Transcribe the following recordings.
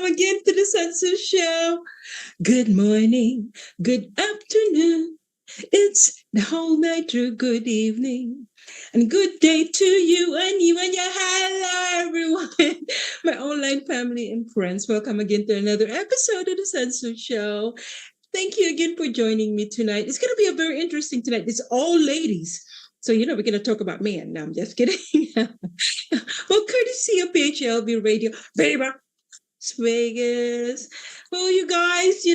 again to the Sansu Show. Good morning, good afternoon. It's the whole night through. Good evening. And good day to you and you and your hello, everyone. My online family and friends. Welcome again to another episode of the Sansu Show. Thank you again for joining me tonight. It's going to be a very interesting tonight. It's all ladies. So, we're going to talk about men. No, I'm just kidding. Well, courtesy of PHLV Radio, baby, Vegas. Well, you guys,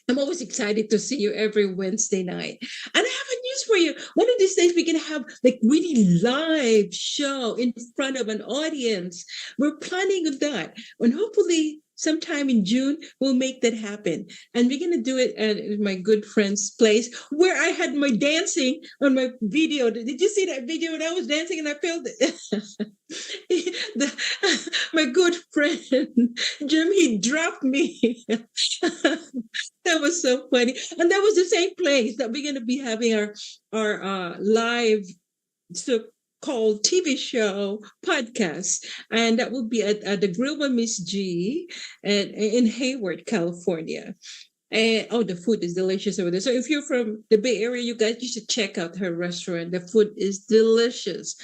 I'm always excited to see you every Wednesday night. And I have a news for you. One of these days, we're going to have like really live show in front of an audience. We're planning on that. And hopefully sometime in June, we'll make that happen. And we're going to do it at my good friend's place where I had my dancing on my video. Did you see that video when I was dancing and I felt it? My good friend, Jim, he dropped me. That was so funny. And that was the same place that we're going to be having our live so-called TV show podcast. And that will be at the Grill by Miss G in Hayward, California. And the food is delicious over there. So if you're from the Bay Area, you guys, you should check out her restaurant. The food is delicious.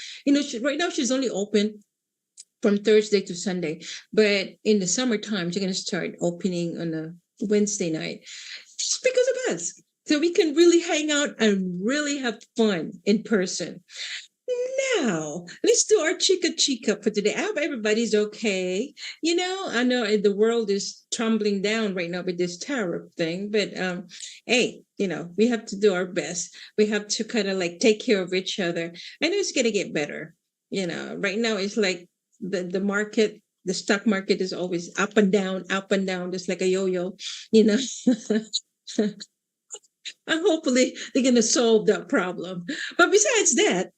Right now she's only open from Thursday to Sunday, but in the summertime, she's going to start opening on a Wednesday night just because of us. So we can really hang out and really have fun in person. Now, let's do our chica for today. I hope everybody's okay. I know the world is tumbling down right now with this tariff thing, but hey, we have to do our best. We have to kind of like take care of each other. I know it's going to get better. Right now it's like the market, the stock market is always up and down, just like a yo-yo, And hopefully they're going to solve that problem. But besides that,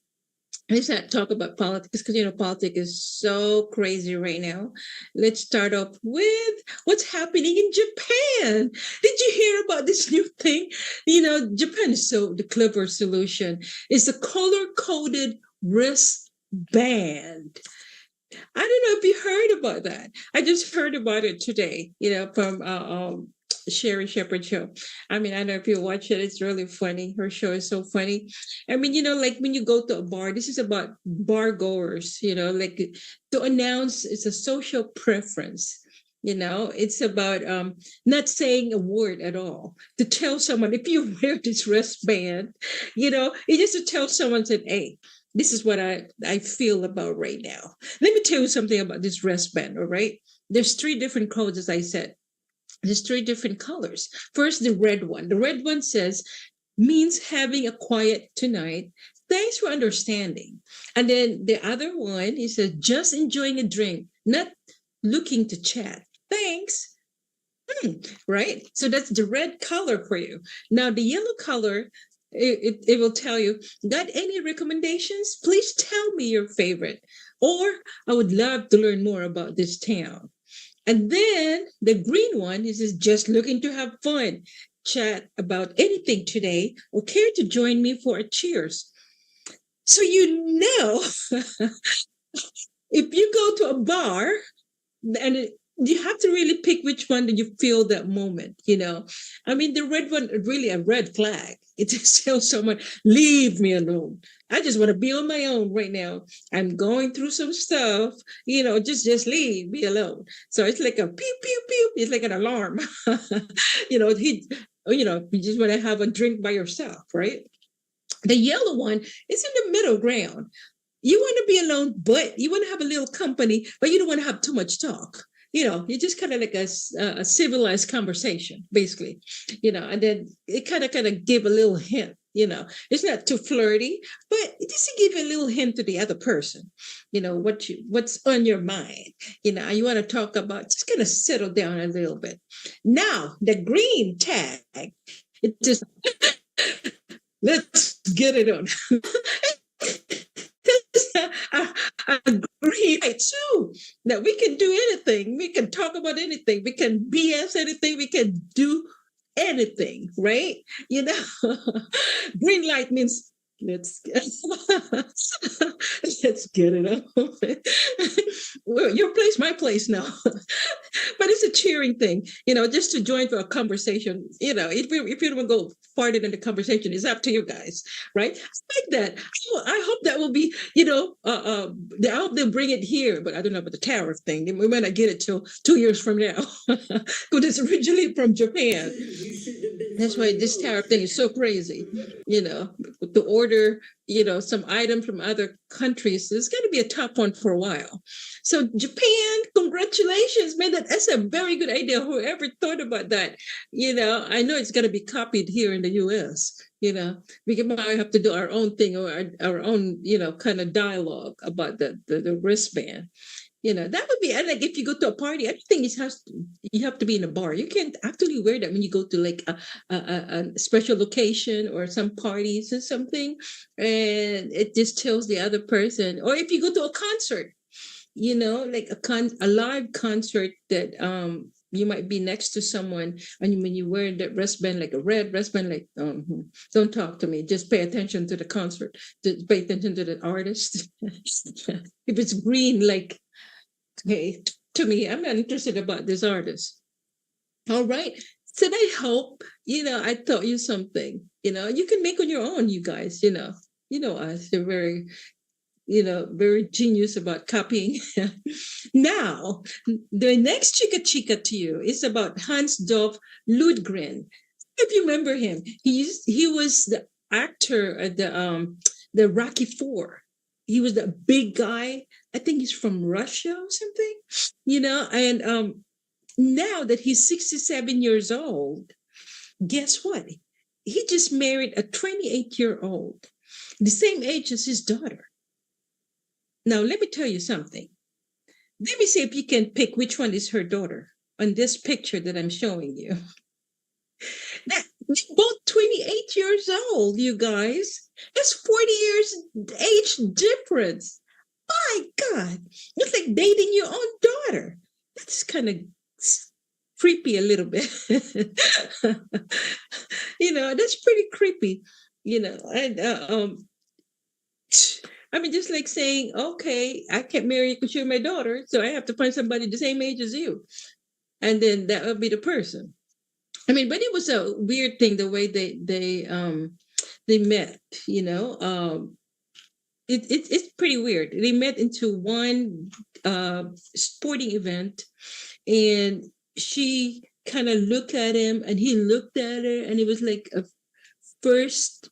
let's not talk about politics because, politics is so crazy right now. Let's start off with what's happening in Japan. Did you hear about this new thing? Japan is the clever solution is the color-coded wristband. I don't know if you heard about that. I just heard about it today, from Sherry Shepherd show. I don't know if you watch it. It's really funny. Her show is so funny. Like when you go to a bar, this is about bar goers, like to announce it's a social preference. It's about not saying a word at all. To tell someone, if you wear this wristband, it's just to tell someone that, hey, this is what I feel about right now. Let me tell you something about this wristband, all right? There's 3 different codes, as I said. There's 3 different colors. First, the red one. The red one means having a quiet tonight. Thanks for understanding. And then the other one, it says, just enjoying a drink, not looking to chat. Thanks. Right? So that's the red color for you. Now, the yellow color, it will tell you, got any recommendations? Please tell me your favorite. Or I would love to learn more about this town. And then the green one is just looking to have fun, chat about anything today, or care to join me for a cheers. So if you go to a bar and you have to really pick which one that you feel that moment, the red one, really a red flag. It just tells someone, leave me alone. I just want to be on my own right now. I'm going through some stuff, just leave me alone. So it's like a pew, pew, pew. It's like an alarm. You just want to have a drink by yourself, right? The yellow one is in the middle ground. You want to be alone, but you want to have a little company, but you don't want to have too much talk. You just kind of like a civilized conversation, basically, and then it kind of give a little hint, it's not too flirty, but just to give a little hint to the other person, what's on your mind, you want to talk about, just kind of settle down a little bit. Now, the green tag, it just, let's get it on. Agree too that we can do anything, we can talk about anything, we can BS anything, we can do anything, right? Green light means let's get it on. Well, your place, my place now. it's a cheering thing, just to join for a conversation. If you don't go farther in the conversation, it's up to you guys, right? I like that. I hope that will be, I hope they'll bring it here, but I don't know about the tariff thing. We might not get it till 2 years from now, because it's originally from Japan. That's why this tariff thing is so crazy. To order, some item from other countries is going to be a tough one for a while. So Japan, congratulations, man. That's a very good idea. Whoever thought about that, I know it's going to be copied here in the US. We might have to do our own thing, or our own, kind of dialogue about the wristband. That would be, and like, if you go to a party, everything you have to be in a bar. You can't actually wear that when you go to like a special location or some parties or something, and it just tells the other person. Or if you go to a concert, like a live concert that you might be next to someone, and when you wear that wristband, like a red wristband, like don't talk to me, just pay attention to the concert, just pay attention to the artist. If it's green, like, hey, to me, I'm not interested about this artist. All right. So I hope, I taught you something. You can make on your own, you guys. Us. You're very, very genius about copying. Now, the next chica chica to you is about Hans-Dolf Lundgren. If you remember him, he was the actor at the Rocky Four. He was the big guy. I think he's from Russia or something, and now that he's 67 years old, guess what? He just married a 28-year-old, the same age as his daughter. Now, let me tell you something. Let me see if you can pick which one is her daughter on this picture that I'm showing you. They're both 28 years old, you guys. That's 40 years age difference. My God, it's like dating your own daughter. That's kind of creepy a little bit. That's pretty creepy. Just like saying, okay, I can't marry you because you're my daughter, so I have to find somebody the same age as you, and then that would be the person. But it was a weird thing the way they met. It's pretty weird. They met into one sporting event, and she kind of looked at him, and he looked at her, and it was like a first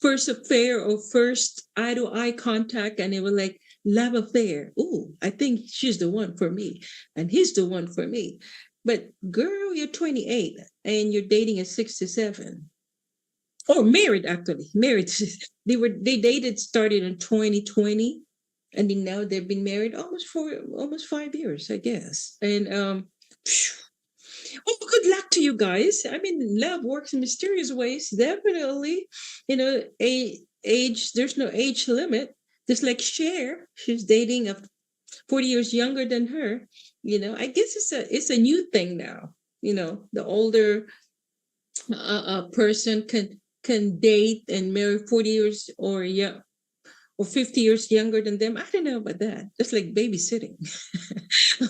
affair, or first eye to eye contact, and it was like love affair. Oh, I think she's the one for me, and he's the one for me. But girl, you're 28 and you're dating at 67. Or married, actually. Married. They dated, started in 2020, and then now they've been married almost 5 years, I guess. And good luck to you guys. Love works in mysterious ways, definitely. Age, there's no age limit. Just like Cher, she's dating a 40 years younger than her. I guess it's a new thing now. The older person can date and marry 40 years or 50 years younger than them. I don't know about that. Just like babysitting.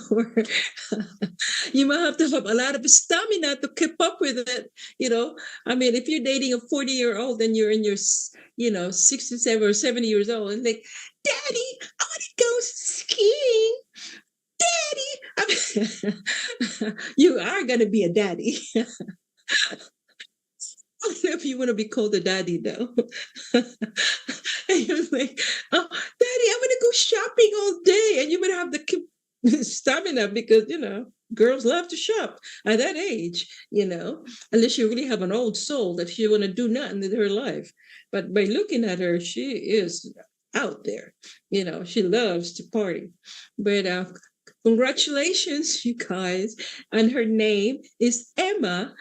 Or you might have to have a lot of stamina to keep up with it. If you're dating a 40-year-old and you're in your 67 or 70 years old, and like, Daddy, I want to go skiing. Daddy, you are going to be a daddy. I don't know if you want to be called a daddy, though. And you're like, oh, Daddy, I'm going to go shopping all day. And you would have to keep stamina because, girls love to shop at that age, unless you really have an old soul that she want to do nothing with her life. But by looking at her, she is out there. She loves to party. But congratulations, you guys. And her name is Emma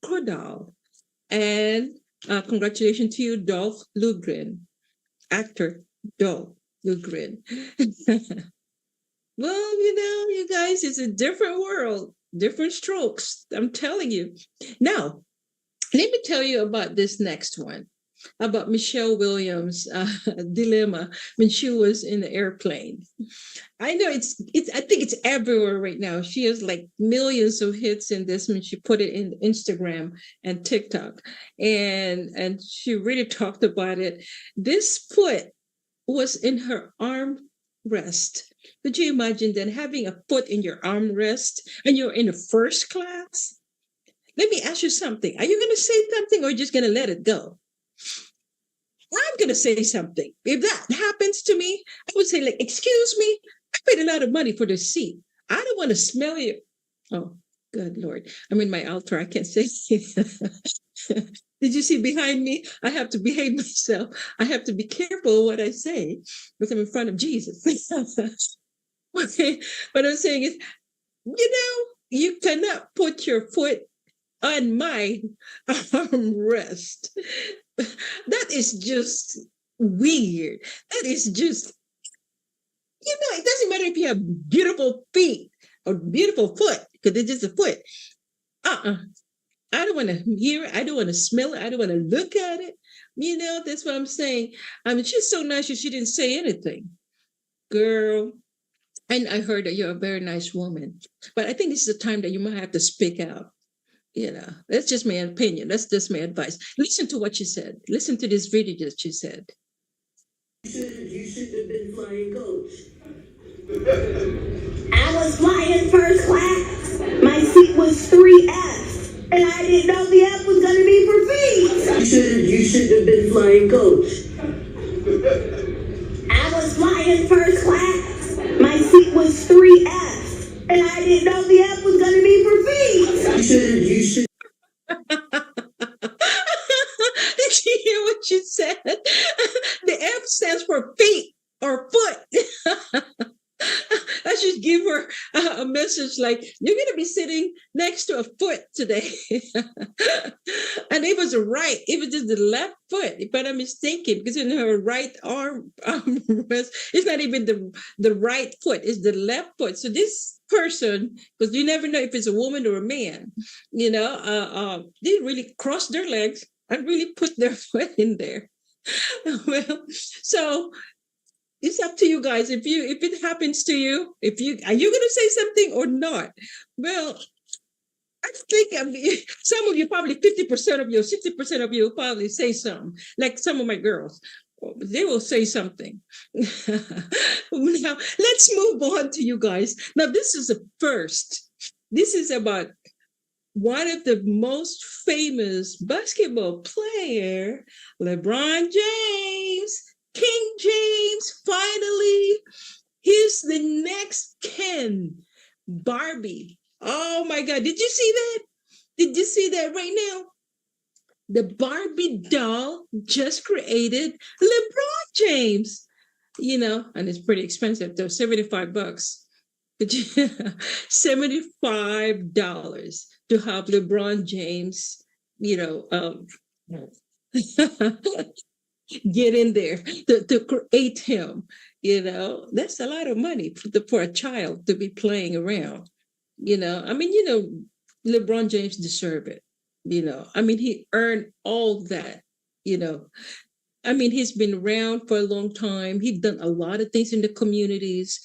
Cordal. And congratulations to you, Dolph Lundgren, actor Dolph Lundgren. Well, you guys, it's a different world, different strokes. I'm telling you. Now, let me tell you about this next one. about Michelle Williams' dilemma when she was in the airplane. I know it's I think it's everywhere right now. She has like millions of hits in this when she put it in Instagram and TikTok. And she really talked about it. This foot was in her arm rest. Could you imagine then having a foot in your armrest and you're in the first class? Let me ask you something. Are you going to say something or just going to let it go? I'm going to say something. If that happens to me, I would say, like, excuse me, I paid a lot of money for this seat. I don't want to smell you. Oh, good Lord. I'm in my altar. I can't say. Did you see behind me? I have to behave myself. I have to be careful what I say because I'm in front of Jesus. Okay. What I'm saying is, you cannot put your foot on my armrest. That is just weird. That is just, it doesn't matter if you have beautiful feet or beautiful foot, because it's just a foot. I don't want to hear it. I don't want to smell it. I don't want to look at it. That's what I'm saying. I mean, she's so nice she didn't say anything. Girl, and I heard that you're a very nice woman. But I think this is the time that you might have to speak out. That's just my opinion. That's just my advice. Listen to what she said. Listen to this video that she said. You shouldn't have been flying coach. I was flying first class. My seat was 3F. And I didn't know the F was going to be for feet. You shouldn't have been flying coach. I was flying first class. My seat was 3F. And I didn't know the F was going to be for feet. You should. Did you hear what she said? The F stands for feet or foot. I should give her a message like, you're going to be sitting next to a foot today. And it was just the left foot, if I'm mistaken, because in her right arm it's not even the right foot, it's the left foot. So this person, because you never know if it's a woman or a man, they really cross their legs and really put their foot in there. Well, so it's up to you guys. If it happens to you, are you going to say something or not? Well, I think some of you, probably 50% of you, 60% of you will probably say something. Like some of my girls, they will say something. Now, let's move on to you guys. Now, this is a first. This is about one of the most famous basketball player, LeBron James. King James, finally, he's the next Ken. Barbie. Oh my God. Did you see that? Did you see that right now? The Barbie doll just created LeBron James. And it's pretty expensive though, $75. $75 to have LeBron James, get in there to create him. That's a lot of money for a child to be playing around. LeBron James deserve it. He earned all that. He's been around for a long time. He's done a lot of things in the communities.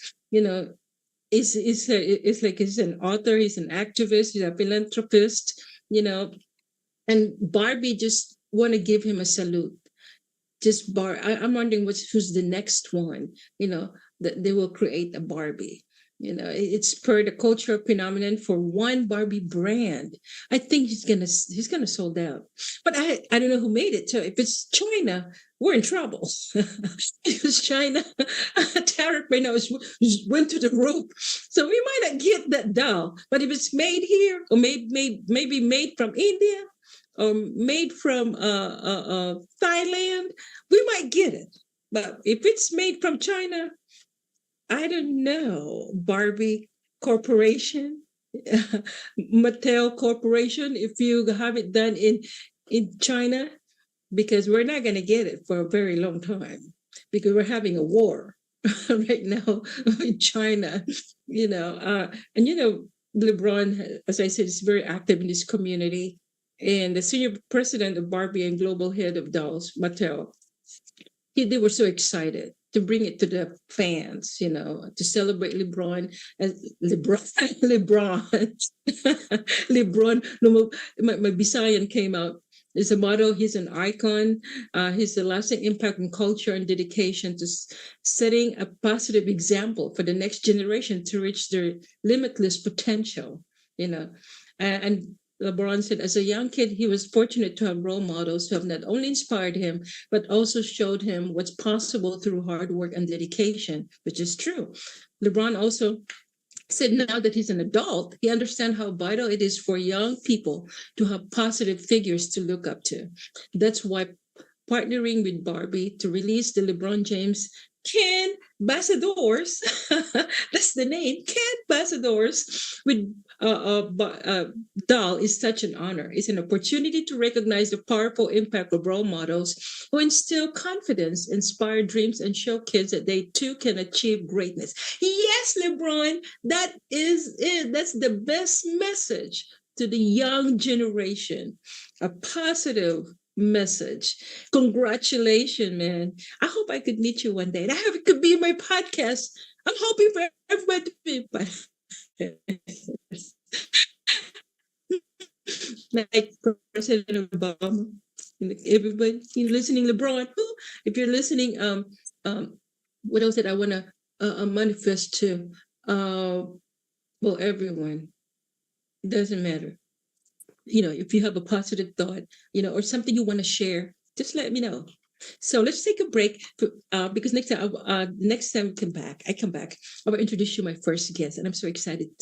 It's like he's an author, he's an activist, he's a philanthropist. And Barbie just want to give him a salute. I'm wondering who's the next one, that they will create a Barbie. It's per the cultural phenomenon for one Barbie brand. I think he's gonna sold out. But I don't know who made it. So if it's China, we're in trouble. Because China tariff right now went to the roof. So we might not get that doll. But if it's made here or maybe made from India, or made from Thailand, we might get it. But if it's made from China, I don't know. Barbie Corporation, Mattel Corporation, if you have it done in China, because we're not going to get it for a very long time, because we're having a war right now in China, and LeBron, as I said, is very active in this community. and the senior president of Barbie and global head of Dolls, Mattel, they were so excited to bring it to the fans, to celebrate LeBron as LeBron, LeBron. No, my Bisayan came out. He's a model. He's an icon. He's a lasting impact on culture and dedication to setting a positive example for the next generation to reach their limitless potential. And LeBron said, as a young kid, he was fortunate to have role models who have not only inspired him, but also showed him what's possible through hard work and dedication, which is true. LeBron also said now that he's an adult, he understands how vital it is for young people to have positive figures to look up to. That's why partnering with Barbie to release the LeBron James Can Ambassadors, that's the name, Can Ambassadors with doll is such an honor. It's an opportunity to recognize the powerful impact of role models who instill confidence, inspire dreams, and show kids that they too can achieve greatness. Yes, LeBron, that is it. That's the best message to the young generation. A positive message. Congratulations, man. I hope I could meet you one day. And I hope it could be my podcast. I'm hoping for everybody to be like President Obama, everybody, you listening, LeBron. If you're listening, what else did I want to manifest to? Well, everyone, it doesn't matter. If you have a positive thought, or something you want to share, just let me know. So let's take a break because next time I come back, I will introduce you my first guest, and I'm so excited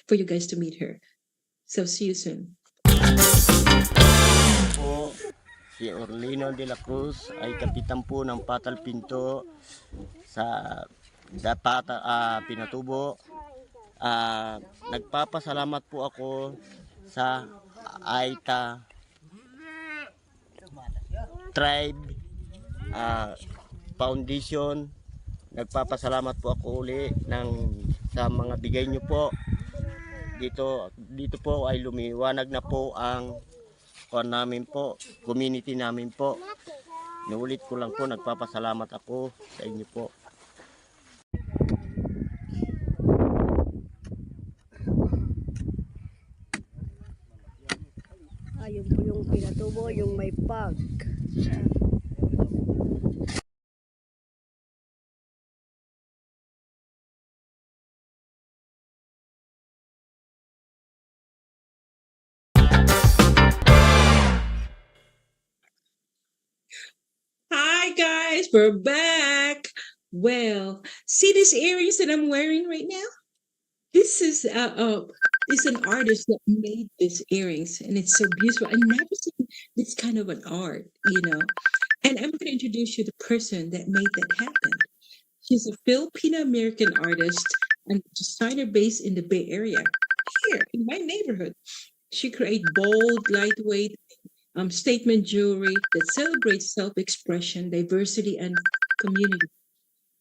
for you guys to meet her. So see you soon. Po, si Orlino de la Cruz ay kapitan po ng Patal Pinto sa Pinatubo. Nagpapasalamat po ako sa Aita Tribe Foundation. Nagpapasalamat po ako uli sa mga bigay nyo po. Dito po ay lumiwanag na po ang namin po, community namin po. Nuulit ko lang po, nagpapasalamat ako sa inyo po. Ayun po yung Pinatubo, yung may pag. Hi guys, we're back. Well, see these earrings that I'm wearing right now? This is an artist that made these earrings, and it's so beautiful. I never seen this kind of an art. And I'm going to introduce you to the person that made that happen. She's a Filipino-American artist and designer based in the Bay Area, here in my neighborhood. She creates bold, lightweight, statement jewelry that celebrates self-expression, diversity, and community.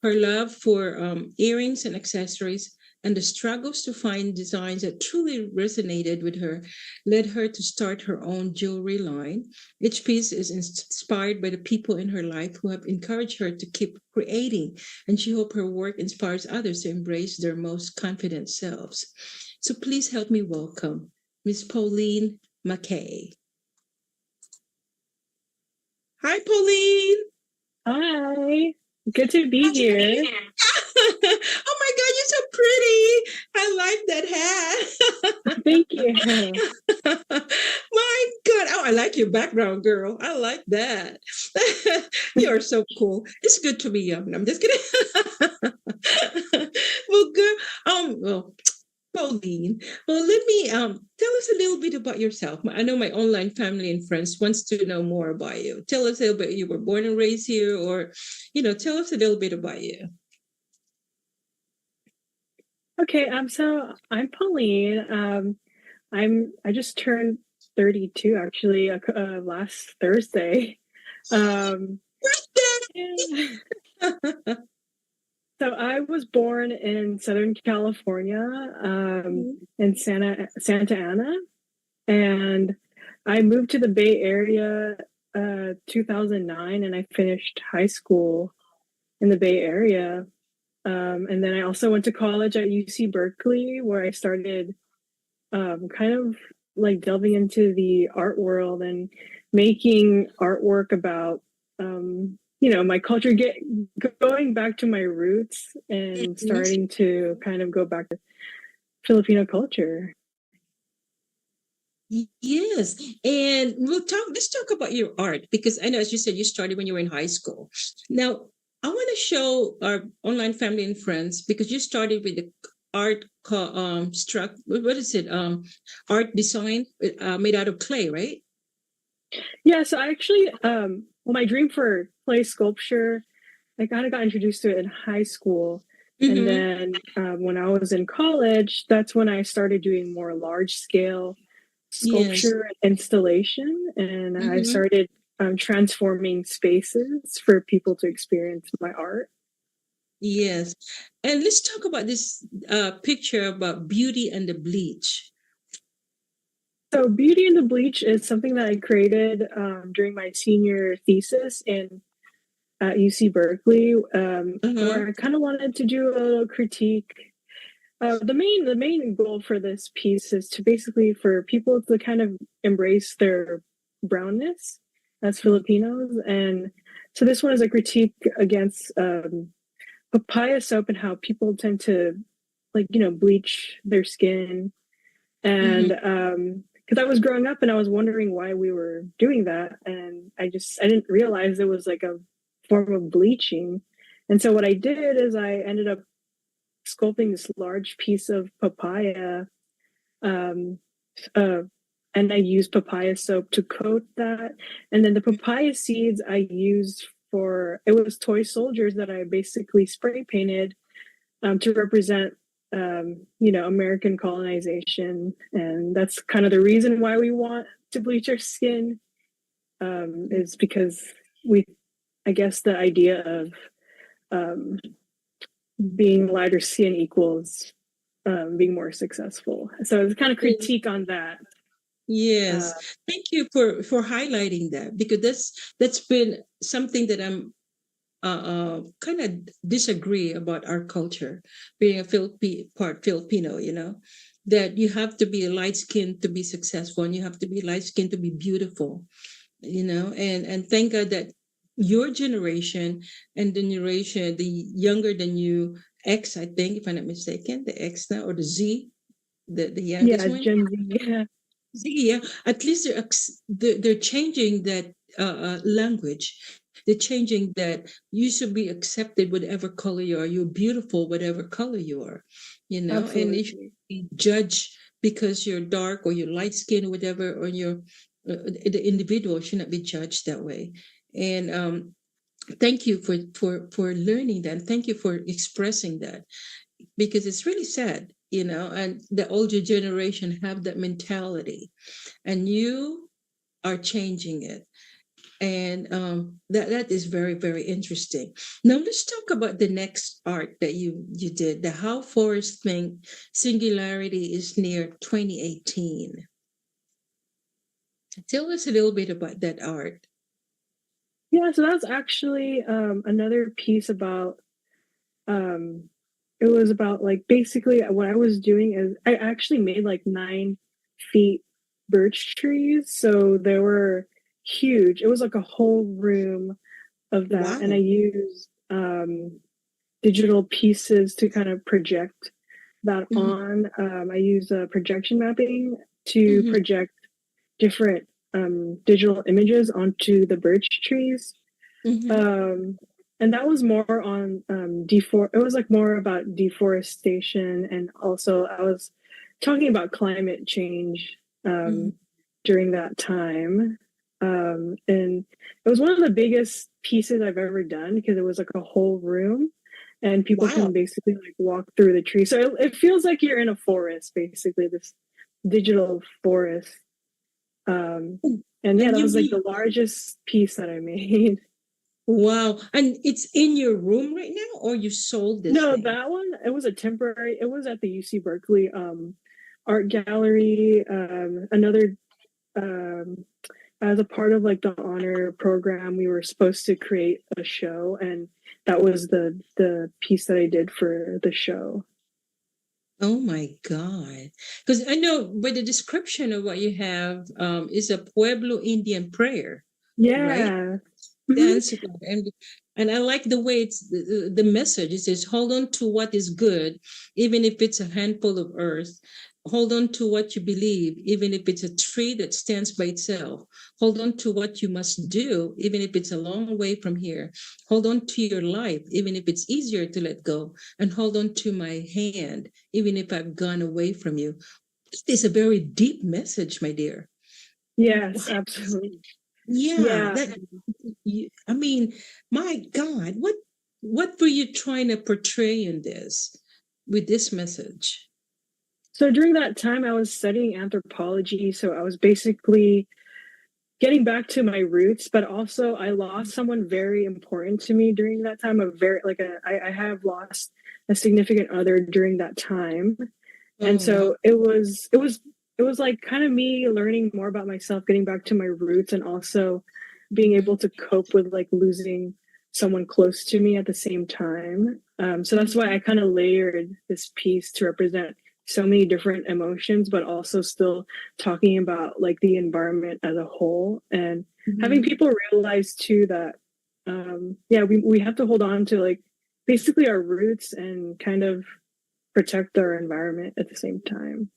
Her love for earrings and accessories and the struggles to find designs that truly resonated with her led her to start her own jewelry line. Each piece is inspired by the people in her life who have encouraged her to keep creating, and she hopes her work inspires others to embrace their most confident selves. So please help me welcome Miss Pauline McKay. Hi, Pauline. Hi, good to be here. Oh my God, you're so pretty. I like that hat. Thank you. My God. Oh, I like your background, girl. I like that. You're so cool. It's good to be young. I'm just kidding. Well, good. Well, Pauline, well, let me tell us a little bit about yourself. I know my online family and friends wants to know more about you. Tell us a little bit. You were born and raised here, or tell us a little bit about you. Okay, so I'm Pauline. I just turned 32 actually last Thursday. So I was born in Southern California, in Santa Ana, and I moved to the Bay Area 2009, and I finished high school in the Bay Area. And then I also went to college at UC Berkeley, where I started kind of like delving into the art world and making artwork about my culture, going back to my roots and starting to kind of go back to Filipino culture. Yes, and let's talk about your art, because I know, as you said, you started when you were in high school. Now, I want to show our online family and friends, because you started with the art struck. What is it? Art design made out of clay, right? Yeah, so I actually, my dream for clay sculpture, I kind of got introduced to it in high school. And Mm-hmm. then when I was in college, that's when I started doing more large scale Yes. sculpture installation. And I Mm-hmm. started transforming spaces for people to experience my art. Yes. And let's talk about this picture about Beauty and the Bleach. So, Beauty and the Bleach is something that I created during my senior thesis at UC Berkeley, Uh-huh. where I kind of wanted to do a little critique. The main goal for this piece is to basically for people to kind of embrace their brownness as Filipinos, and so this one is a critique against papaya soap and how people tend to bleach their skin, Mm-hmm. and because I was growing up and I was wondering why we were doing that, and I didn't realize it was like a form of bleaching. And so what I did is I ended up sculpting this large piece of papaya, um, uh, and I used papaya soap to coat that. And then the papaya seeds I used it was toy soldiers that I basically spray painted to represent, American colonization. And that's kind of the reason why we want to bleach our skin, is because I guess the idea of um, being lighter skin equals being more successful. So it's kind of critique on that. Yes, Uh, thank you for highlighting that, because that's been something that I'm kind of disagree about our culture, being a part Filipino. That you have to be light skinned to be successful, and you have to be light skinned to be beautiful. And thank God that your generation and the generation, the younger than you, X, I think, if I'm not mistaken, the X now, or the Z, the youngest yeah, one. Gen Z. Yeah, Yeah, at least they're changing that language. They're changing that you should be accepted whatever color you are. You're beautiful whatever color you are, and if absolutely. you judge because you're dark or you're light skinned or whatever, or you're the individual should not be judged that way. And thank you for learning that. Thank you for expressing that, because it's really sad, and the older generation have that mentality, and you are changing it. And that is very, very interesting. Now let's talk about the next art that you did, the How Forests Think Singularity is Near 2018. Tell us a little bit about that art. Yeah, so that's actually another piece about. Um, it was about like basically what I was doing is I actually made like 9 feet birch trees, so they were huge. It was like a whole room of that, and I Wow. used digital pieces to kind of project that Hmm. on. I use projection mapping to Hmm. project different digital images onto the birch trees. Hmm. Um, and that was more on it was like more about deforestation, and also I was talking about climate change Hmm. during that time. And it was one of the biggest pieces I've ever done because it was like a whole room and people Wow. can basically like walk through the tree. So it feels like you're in a forest, basically, this digital forest. Um, and yeah, And that you was like made, the largest piece that I made. wow. And it's in your room right now, or you sold this No, thing? that one, it was a it was at the UC Berkeley art gallery. Another as a part of like the honor program, we were supposed to create a show, and that was the piece that I did for the show. Oh my God. Because I know by the description of what you have is a Pueblo Indian prayer, right? Yeah. Mhm. Dance and I like the way it's the message. It says, hold on to what is good, even if it's a handful of earth. Hold on to what you believe, even if it's a tree that stands by itself. Hold on to what you must do, even if it's a long way from here. Hold on to your life, even if it's easier to let go. And hold on to my hand, even if I've gone away from you. This is a very deep message, my dear. Yes, absolutely. Yeah, Yeah. that I mean, my God, what were you trying to portray in this with this message? So during that time, I was studying anthropology. So I was basically getting back to my roots, but also I lost someone very important to me during that time. I have lost a significant other during that time. And Oh wow. so it was like kind of me learning more about myself, getting back to my roots, and also being able to cope with like losing someone close to me at the same time. So that's why I kind of layered this piece to represent so many different emotions, but also still talking about like the environment as a whole, and having Mhm. people realize too that yeah, we have to hold on to like basically our roots and kind of protect our environment at the same time.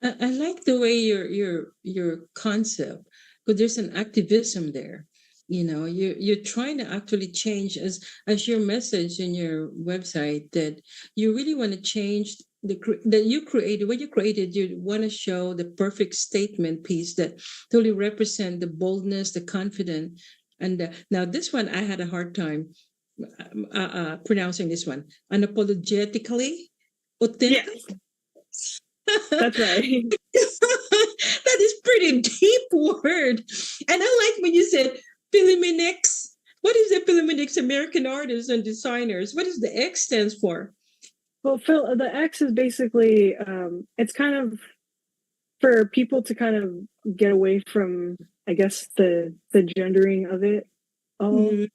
I like the way your concept, because there's an activism there. You know, you're trying to actually change as your message in your website that you really want to change that you created what you created. You want to show the perfect statement piece that totally represent the boldness, the confidence, and now this one I had a hard time pronouncing this one unapologetically authentic. Yes, that's right. That is pretty deep word. And I like when you said Philomenics. What is the Philomenics? American artists and designers. What does the X stands for? Well, Phil, the X is basically it's kind of for people to kind of get away from, I guess, the gendering of it all. Mm.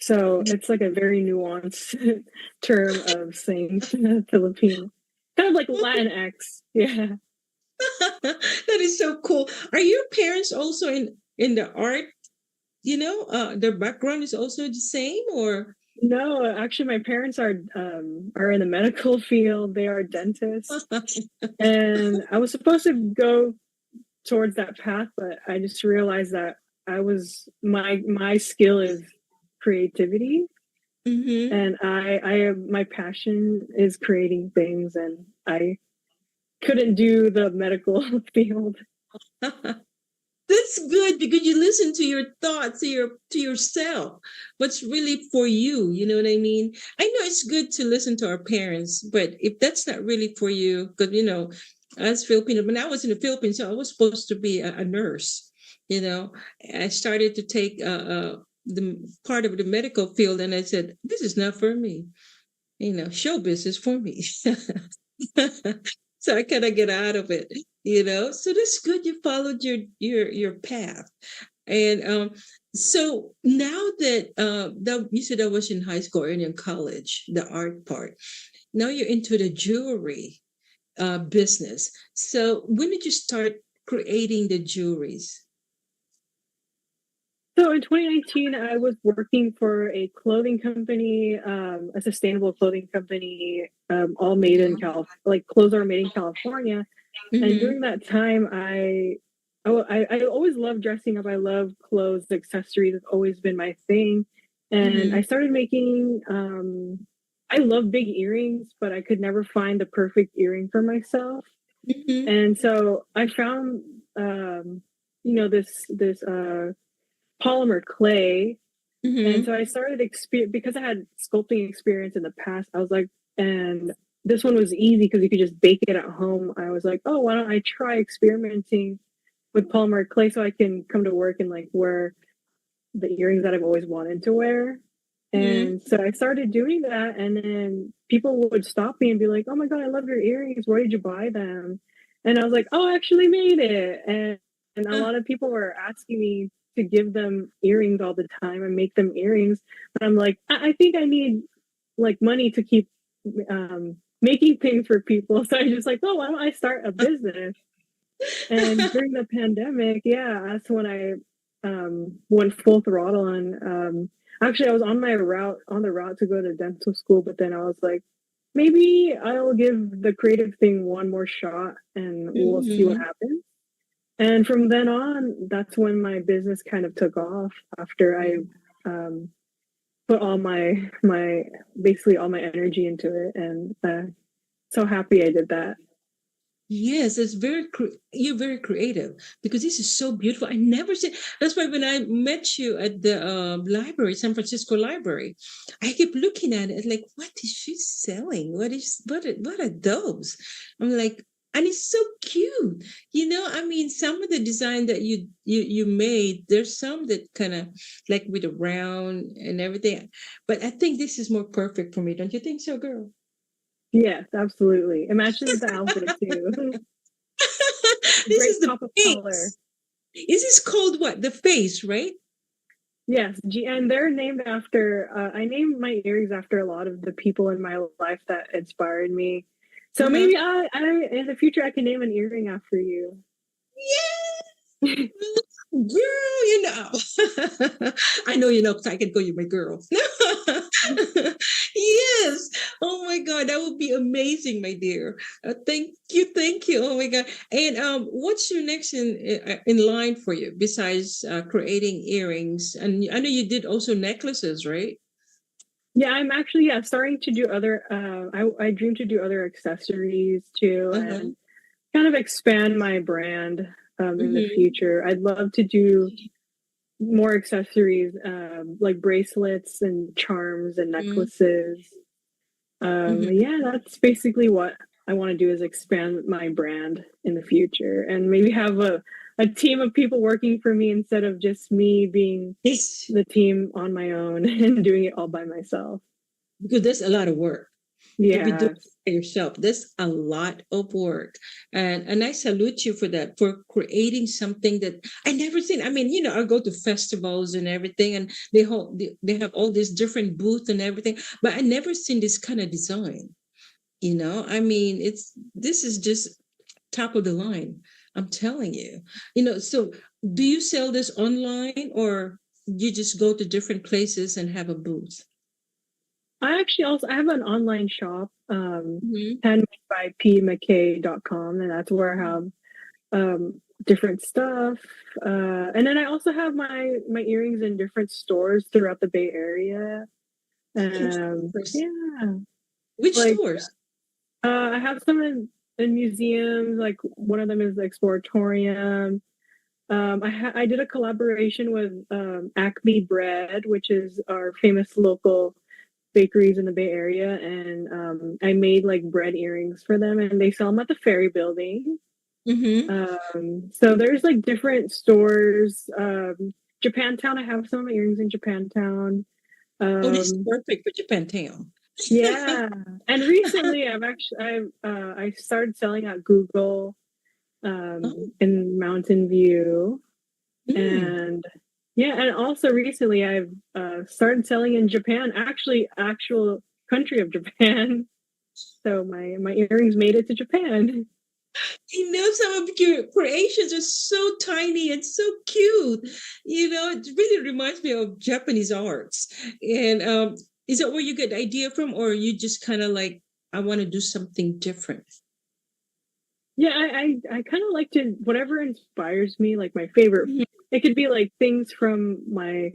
So it's like a very nuanced term of saying Filipino, kind of like Latin X. Yeah. That is so cool. Are your parents also in the art? You know, their background is also the same, or No, actually, my parents are in the medical field. They are dentists, and I was supposed to go towards that path, but I just realized that my skill is creativity, mm-hmm. and I have my passion is creating things, and I couldn't do the medical field. That's good because you listen to your thoughts, to yourself. What's really for you, you know what I mean? I know it's good to listen to our parents, but if that's not really for you, because you know, as Filipino, when I was in the Philippines, so I was supposed to be a nurse. You know, I started to take the part of the medical field, and I said, "This is not for me." You know, showbiz is for me. So I kind of get out of it, you know. So that's good. You followed your path, and so now that you said that was in high school and in college, the art part. Now you're into the jewelry business. So when did you start creating the jewelries? So in 2019, I was working for a clothing company, a sustainable clothing company, all made in like clothes are made in California. And Mm-hmm. during that time, I always loved dressing up. I love clothes, accessories. It's always been my thing. And Mm-hmm. I started making. I love big earrings, but I could never find the perfect earring for myself. Mm-hmm. And so I found, this polymer clay. And Mm-hmm. so I started because I had sculpting experience in the past. I was like, and this one was easy because you could just bake it at home. I was like, oh, why don't I try experimenting with polymer clay so I can come to work and like wear the earrings that I've always wanted to wear. Mm-hmm. And so I started doing that, and then people would stop me and be like, "Oh my god, I love your earrings. Where did you buy them?" And I was like, oh, I actually made it. And a lot of people were asking me to give them earrings all the time and make them earrings. But I'm like, I think I need like money to keep making things for people. So I was just like, oh, why don't I start a business? And during the pandemic, yeah, that's when I went full throttle on. Actually, I was on the route to go to dental school, but then I was like, maybe I'll give the creative thing one more shot, and we'll see what Mhm. happens. And from then on, that's when my business kind of took off after I um, put all my basically all my energy into it, and so happy I did that. Yes, it's you're very creative because this is so beautiful. I never seen. That's why when I met you at the library, San Francisco Library, I kept looking at it like, what is she selling? What are those? I'm like, and it's so cute. I mean, some of the design that you made, there's some that kind of like with a round and everything, but I think this is more perfect for me. Don't you think so, girl? Yes, absolutely. It matches the outfit too. This Great is the pop of color. face. This is called what? The face, right? Yes, and they're named after. I named my earrings after a lot of the people in my life that inspired me. So Uh-huh. maybe in the future I can name an earring after you. Yes, girl, I know because I can call you my girl. Yes. Oh my God, that would be amazing, my dear. Thank you. Oh my God. And what's your next in line for you besides creating earrings? And I know you did also necklaces, right? Yeah, I'm actually starting to do other. I dream to do other accessories too, Uh-huh. and kind of expand my brand in the Mm-hmm. future. I'd love to do more accessories, like bracelets and charms and necklaces. Mm-hmm. Yeah, that's basically what I want to do is expand my brand in the future and maybe have a team of people working for me instead of just me being Yes. the team on my own and doing it all by myself. Because there's a lot of work. If you do it Yes. by yourself, there's a lot of work. And I salute you for that, for creating something that I never seen. I mean, I go to festivals and everything, and they have all these different booths and everything, but I never seen this kind of design. I mean, this is just top of the line. I'm telling you. So do you sell this online or you just go to different places and have a booth? I have an online shop, Mm-hmm. handmadebypmckay.com, and that's where I have different stuff. And then I also have my earrings in different stores throughout the Bay Area. Yeah, Which like stores? I have some in museums. Like one of them is the Exploratorium. I did a collaboration with Acme Bread, which is our famous local bakeries in the Bay Area, and I made like bread earrings for them, and they sell them at the Ferry Building. Mm-hmm. So there's like different stores. Japantown, I have some earrings in Japantown. Oh, this is Um, perfect for Japantown. yeah, and recently I started selling at Google Oh, in Mountain View, mm. and yeah, and also recently I've started selling in Japan, actually, actual country of Japan. So my earrings made it to Japan. Some of your creations are so tiny and so cute. It really reminds me of Japanese arts. And is that where you get the idea from, or you just kind of like, I want to do something different? Yeah, I kind of like to whatever inspires me, like my favorite. Mhm. It could be like things from my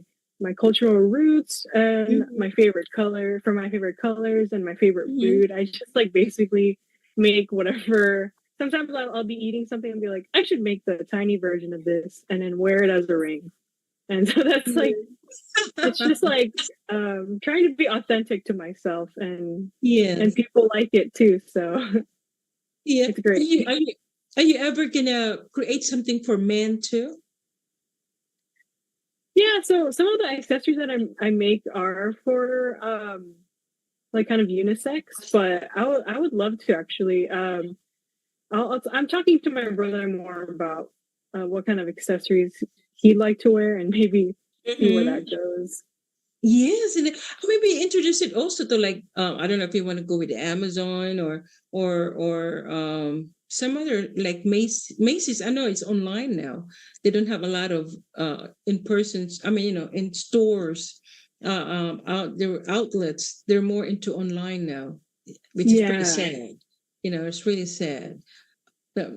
cultural roots and Mhm. my favorite colors and my favorite Mhm. food. I just like basically make whatever. Sometimes I'll be eating something and be like, I should make the tiny version of this and then wear it as a ring. And so that's like it's just like trying to be authentic to myself, and Yes. people like it too. So Yeah. it's Are great. you are you are you ever gonna create something for men too? Yeah, so some of the accessories that I make are for like kind of unisex, but I would love to actually. I'm talking to my brother more about what kind of accessories he'd like to wear, and maybe see where Mhm. that goes. Yes, and maybe introduce it also to like I don't know if you want to go with Amazon or some other like Macy's. I know it's online now. They don't have a lot of in person. I mean, in stores, out there outlets. They're more into online now, which is pretty Yeah, sad. It's really sad. But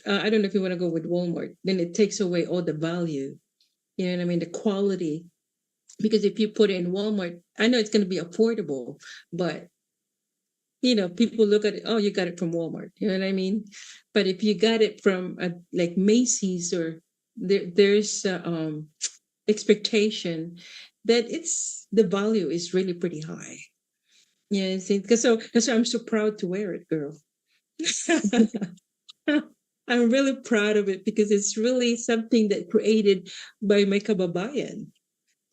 I don't know if you want to go with Walmart. Then it takes away all the value. You know what I mean? The quality, because if you put it in Walmart, I know it's going to be affordable, but people look at it, oh, you got it from Walmart. You know what I mean? But if you got it from like Macy's, or there's expectation that the value is really pretty high. Yeah, see, because that's why I'm so proud to wear it, girl. I'm really proud of it because it's really something that created by my kababayan,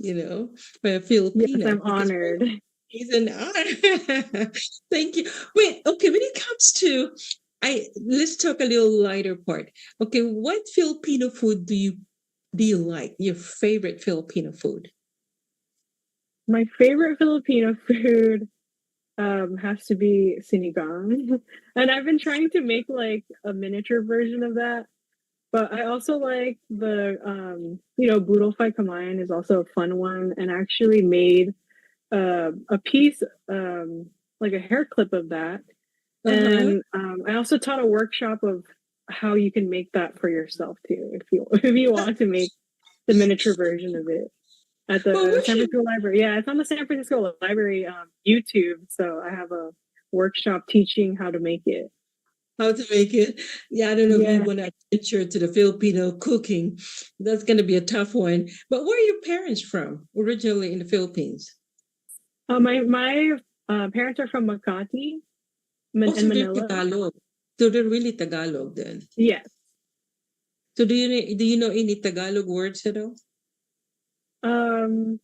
by a yes, Filipino. I'm Because honored. he's an honor. Thank you. Wait, okay, when it comes to let's talk a little lighter part. Okay, what Filipino food do you like? Your favorite Filipino food? My favorite Filipino food has to be sinigang, and I've been trying to make like a miniature version of that. But I also like the Budol Fight Kamayan is also a fun one, and I actually made a piece, like a hair clip of that. Uh-huh. And I also taught a workshop of how you can make that for yourself too, if you if you want to make the miniature version of it at Well, the we San should Francisco Library. Yeah, it's on the San Francisco Library YouTube. So I have a workshop teaching how to make it. how to make it. Yeah, I don't know if you Yeah. want to venture to the Filipino cooking. That's going to be a tough one. But where are your parents from? Originally in the Philippines? My parents are from Makati Oh, in so they're Manila. Tagalog. So they're really Tagalog then. Yes. So do you know any Tagalog words at all? Um,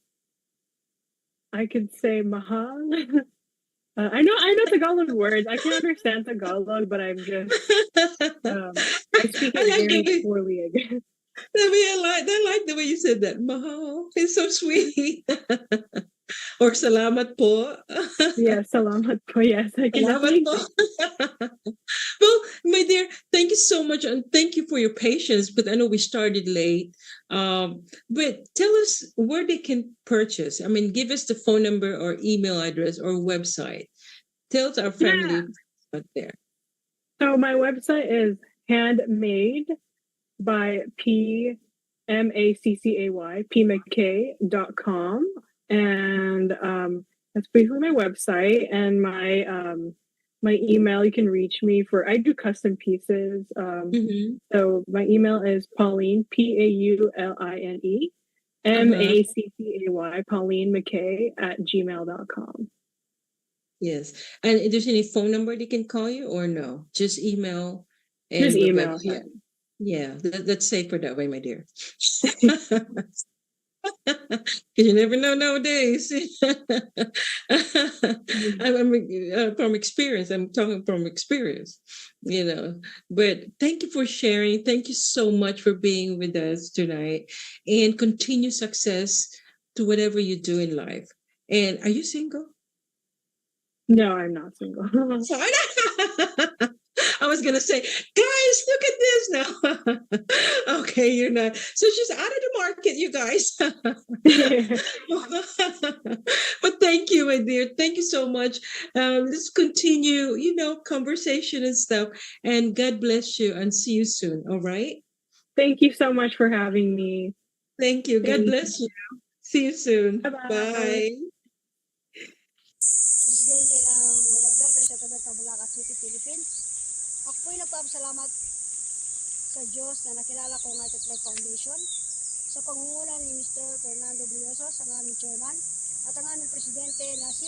I could say mahal. I know Tagalog words. I can understand Tagalog, but I speak I it like the very way poorly again. I like the way you said that. Mahal. It's so sweet. Or salamat po. Yeah, salamat po. Yes, I can Salamat definitely po. say. Well, my dear, thank you so much, and thank you for your patience. But I know we started late. But tell us where they can purchase. I mean, give us the phone number or email address or website. Tell us our Yeah. family out there. So my website is handmade by PMACCAY, and that's basically my website. And my email, you can reach me for, I do custom pieces. Mm-hmm. So my email is Pauline, PAULINE Uh-huh. MACCAY, Pauline McKay at gmail.com. Yes. And if there's any phone number they can call you or no? Just email Just and the email, yeah. website. Yeah, that's safer that way, my dear. Because you never know nowadays. I'm from experience. I'm talking from experience, you know. But thank you for sharing. Thank you so much for being with us tonight, and continue success to whatever you do in life. And are you single? No, I'm not single. So I was gonna say, guys, look at this now. Okay, you're not. So she's out of the market, you guys. But thank you, my dear. Thank you so much. Let's continue, conversation and stuff. And God bless you and see you soon. All right. Thank you so much for having me. Thank you. God Thank bless you. See you soon. Bye bye. Bye. Presidente ng Malabdang, Presidente ng Bulacan City, Philippines. Ako po'y nagpapasalamat sa Diyos na nakilala ko ng Ito Foundation sa pangunguna ni Mr. Fernando Villosos, ang aming chairman, at ang aming presidente na si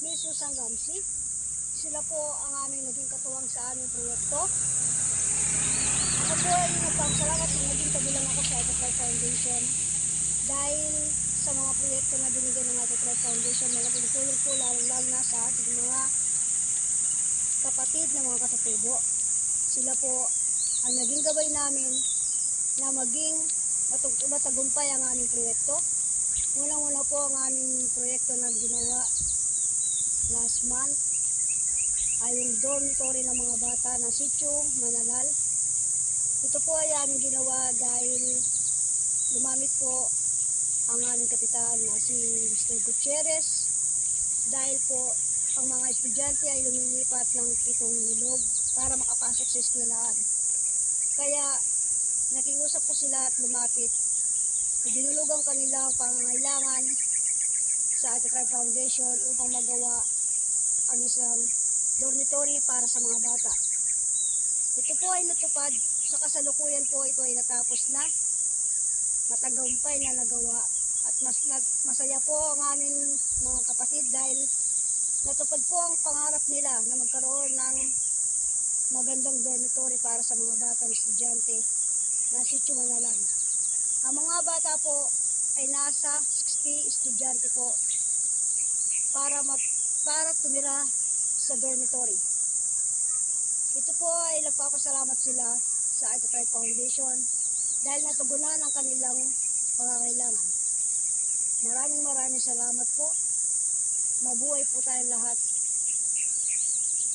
Ms. Sansu Ramsey. Sila po ang aming naging katuwang sa aming proyekto. Ako po ay nagpapasalamat na naging kabilang ako sa Ito Foundation dahil sa mga proyekto na binigay ng Ito Foundation, malaking tulong po lalo na sa ating mga kapatid na mga katutubo. Sila po ang naging gabay namin na maging matagumpay ang aming proyekto. Unang-una po ang aming proyekto na ginawa last month ay yung dormitory ng mga bata na Sitio Manalal. Ito po ay aming ginawa dahil lumamit po ang aming kapitan na si Mr. Gutierrez dahil po ang mga estudyante ay lumilipat ng 7 ilog para makapasok sa eskwelahan. Kaya nakiusap po sila at lumapit. Dinulog ang kanilang pangangailangan sa Ate Foundation upang magawa ang isang dormitory para sa mga bata. Ito po ay natupad. Sa kasalukuyan po ito ay natapos na. Matagumpay na nagawa. At masaya po ang aming mga kapatid dahil natupad po ang pangarap nila na magkaroon ng magandang dormitory para sa mga batang estudyante na Sitio Manalang. Ang mga bata po ay nasa 60 estudyante po para tumira sa dormitory. Ito po ay nagpapasalamat sila sa Ate Foundation dahil natugunan ang kanilang pangangailangan. Maraming salamat po. Mabuhay po tayong lahat.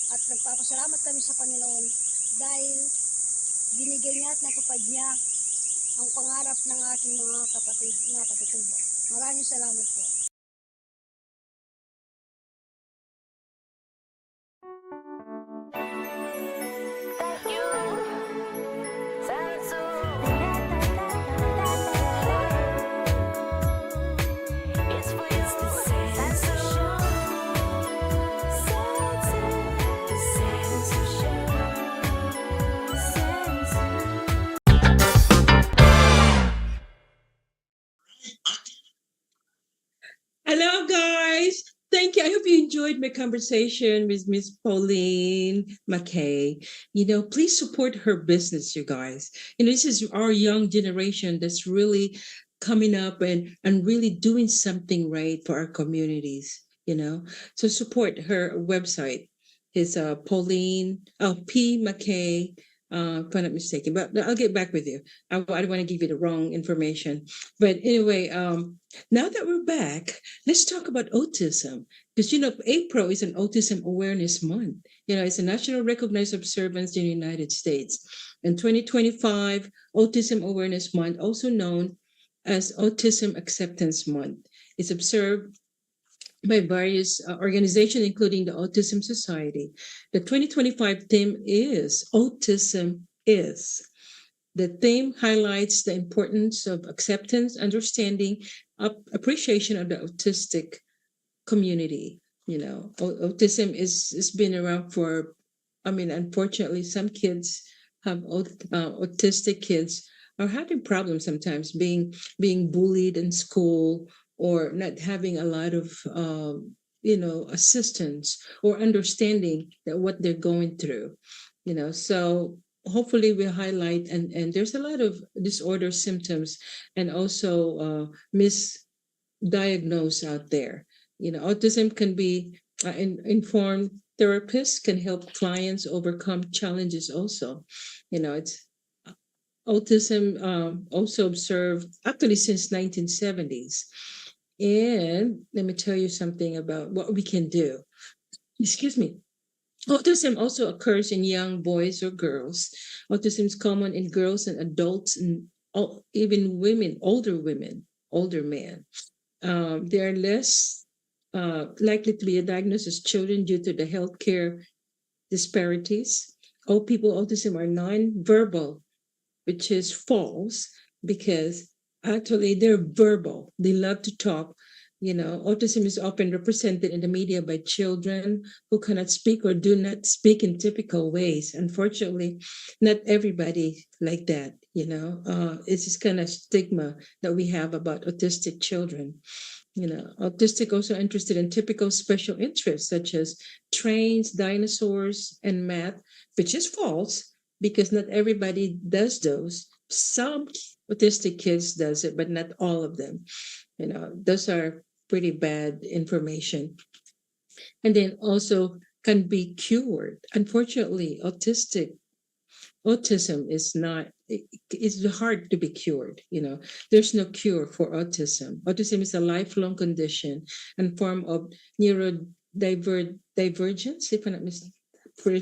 At nagpapasalamat kami sa Panginoon dahil binigay niya at natupad niya ang pangarap ng aking mga kapatid na katutubo. Maraming salamat po. Thank you, Sansu. It's for you, Sansu. Hello, guys. Thank you. I hope you enjoyed my conversation with Miss Pauline McKay. Please support her business, you guys. This is our young generation that's really coming up and really doing something right for our communities, So support her website. It's Pauline, P. McKay, if I'm not mistaken, but I'll get back with you. I don't want to give you the wrong information. But anyway, now that we're back, let's talk about autism. Because, April is an Autism Awareness Month. It's a national recognized observance in the United States. In 2025, Autism Awareness Month, also known as Autism Acceptance Month, is observed by various organizations, including the Autism Society. The 2025 theme is Autism Is. The theme highlights the importance of acceptance, understanding, appreciation of the autistic community. Autism is been around for, unfortunately, some kids have autistic kids are having problems sometimes being bullied in school or not having a lot of assistance or understanding that what they're going through. So hopefully we highlight and there's a lot of disorder symptoms and also misdiagnosed out there. Autism can be informed therapists can help clients overcome challenges also. It's autism also observed actually since 1970s. And let me tell you something about what we can do. Excuse me. Autism also occurs in young boys or girls. Autism is common in girls and adults and even women, older men. They are less likely to be diagnosed as children due to the healthcare disparities. All people with autism are non-verbal, which is false because actually they're verbal. They love to talk. Autism is often represented in the media by children who cannot speak or do not speak in typical ways. Unfortunately, not everybody like that. It's this kind of stigma that we have about autistic children. Autistic also interested in typical special interests such as trains, dinosaurs, and math, which is false because not everybody does those. Some autistic kids does it, but not all of them. Those are pretty bad information. And then also can be cured. Unfortunately, autistic autism is not, it's hard to be cured. There's no cure for autism. Autism is a lifelong condition and form of neurodivergence, if I'm not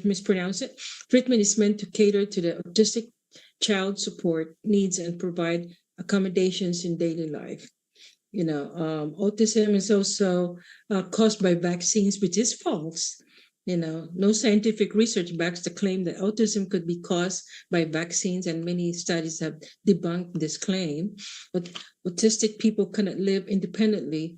mispronounce it. Treatment is meant to cater to the autistic child support needs and provide accommodations in daily life. Autism is also caused by vaccines, which is false. No scientific research backs the claim that autism could be caused by vaccines, and many studies have debunked this claim. But autistic people cannot live independently.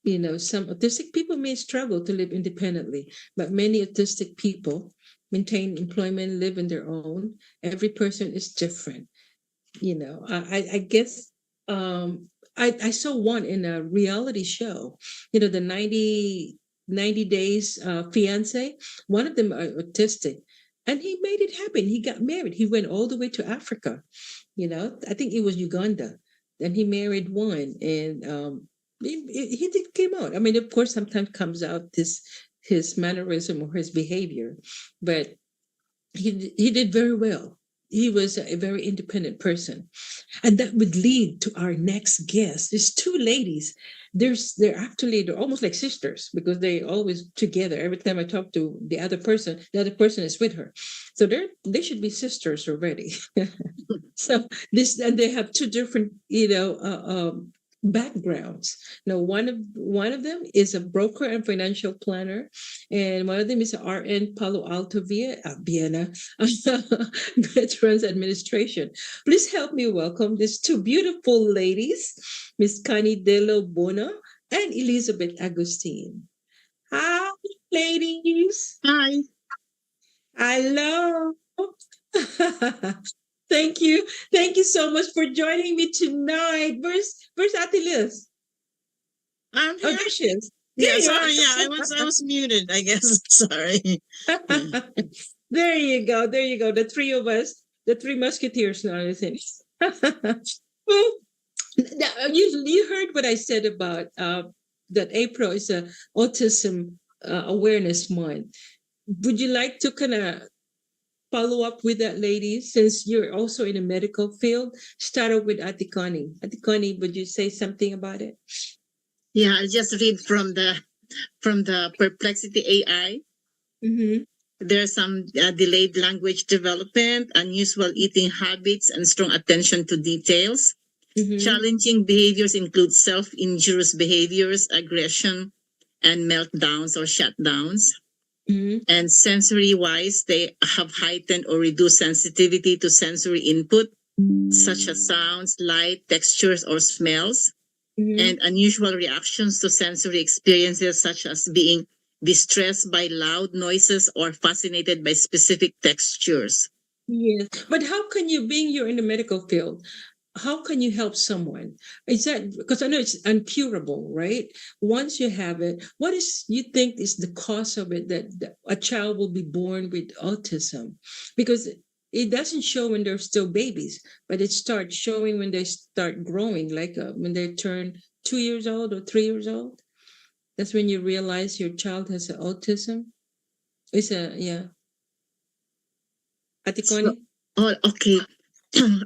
Some autistic people may struggle to live independently, but many autistic people maintain employment, live on their own. Every person is different. I guess I saw one in a reality show, the 90 days fiance. One of them are autistic, and he made it happen. He got married. He went all the way to Africa. I think it was Uganda. Then he married one, and he did came out. I mean, of course, sometimes comes out his mannerism or his behavior, but he did very well. He was a very independent person. And that would lead to our next guest. There's two ladies. They're almost like sisters because they always together. Every time I talk to the other person is with her. So they should be sisters already. So and they have two different, backgrounds. Now, one of them is a broker and financial planner, and one of them is a RN Palo Alto Vienna Veterans Administration. Please help me welcome these two beautiful ladies, Miss Connie Delo Bono and Elizabeth Agustin. Hi, ladies. Hi. Hello. Thank you. Thank you so much for joining me tonight. Where's Ate Liz? I'm Oh, here. there she is. Yeah, There you sorry. are. Yeah, I was muted, I guess. Sorry. There you go. There you go. The three of us, the three musketeers now, I think. Well, you heard what I said about that April is a autism awareness month. Would you like to kind of follow up with that, lady, since you're also in the medical field? Start off with Ate Connie. Ate Connie, would you say something about it? Yeah, I'll just read from the Perplexity AI. Mm-hmm. There's some delayed language development, unusual eating habits, and strong attention to details. Mm-hmm. Challenging behaviors include self-injurious behaviors, aggression, and meltdowns or shutdowns. Mm-hmm. And sensory-wise, they have heightened or reduced sensitivity to sensory input, such as sounds, light, textures, or smells, Mm-hmm. and unusual reactions to sensory experiences, such as being distressed by loud noises or fascinated by specific textures. Yes, but how can you, being you're in the medical field, how can you help someone? Is that because I know it's uncurable, right? Once you have it, what is you think is the cause of it that a child will be born with autism? Because it doesn't show when they're still babies, but it starts showing when they start growing, like when they turn 2 years old or 3 years old. That's when you realize your child has autism. Yeah. Ate Connie? Oh, okay.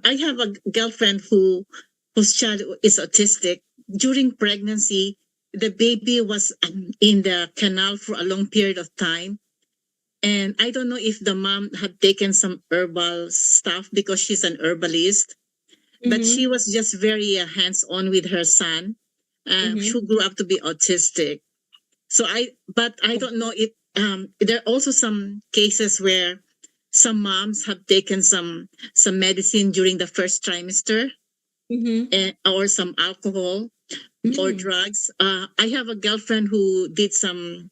I have a girlfriend whose child is autistic. During pregnancy, the baby was in the canal for a long period of time. And I don't know if the mom had taken some herbal stuff because she's an herbalist, but Mhm. she was just very hands-on with her son, Mhm. who grew up to be autistic. So but I don't know if there are also some cases where some moms have taken some medicine during the first trimester, or some alcohol or drugs. I have a girlfriend who did some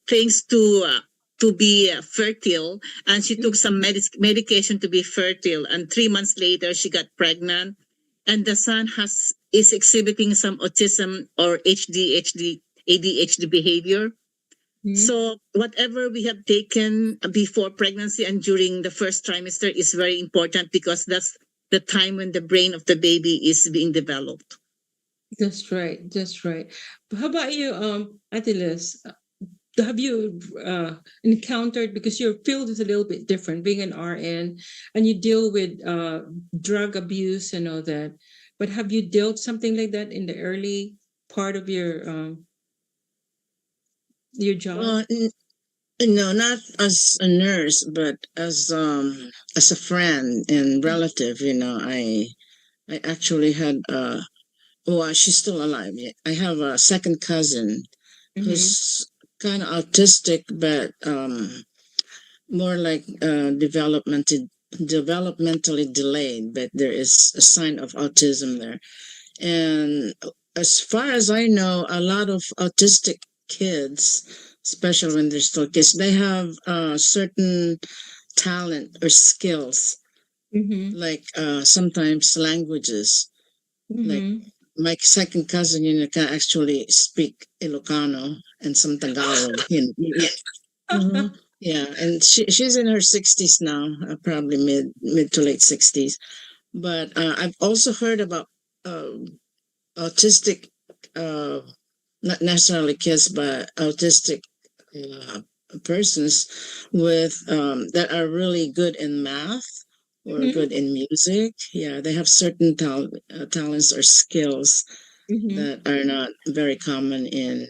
things to be fertile, and she took some medication to be fertile, and 3 months later she got pregnant, and the son is exhibiting some autism or ADHD behavior. So whatever we have taken before pregnancy and during the first trimester is very important because that's the time when the brain of the baby is being developed. That's right. That's right. But how about you, Ate Liz? have you encountered, because your field is a little bit different, being an RN, and you deal with drug abuse and all that, but have you dealt something like that in the early part of your job? No, not as a nurse, but as a friend and relative. I actually had well, she's still alive. Yeah. I have a second cousin Mm-hmm. who's kind of autistic, but more like developmentally delayed, but there is a sign of autism there. And as far as I know, a lot of autistic kids, especially when they're still kids, they have certain talent or skills, Mm-hmm. like sometimes languages. Like Mm-hmm. my second cousin, can actually speak Ilocano and some Tagalog. Yeah. Mhm. Yeah, and she's in her 60s now, probably mid to late 60s. But I've also heard about uh, autistic, uh, not necessarily kids, but autistic uh, persons with that are really good in math or Mm-hmm. good in music. Yeah, they have certain talents or skills Mm-hmm. that are not very common in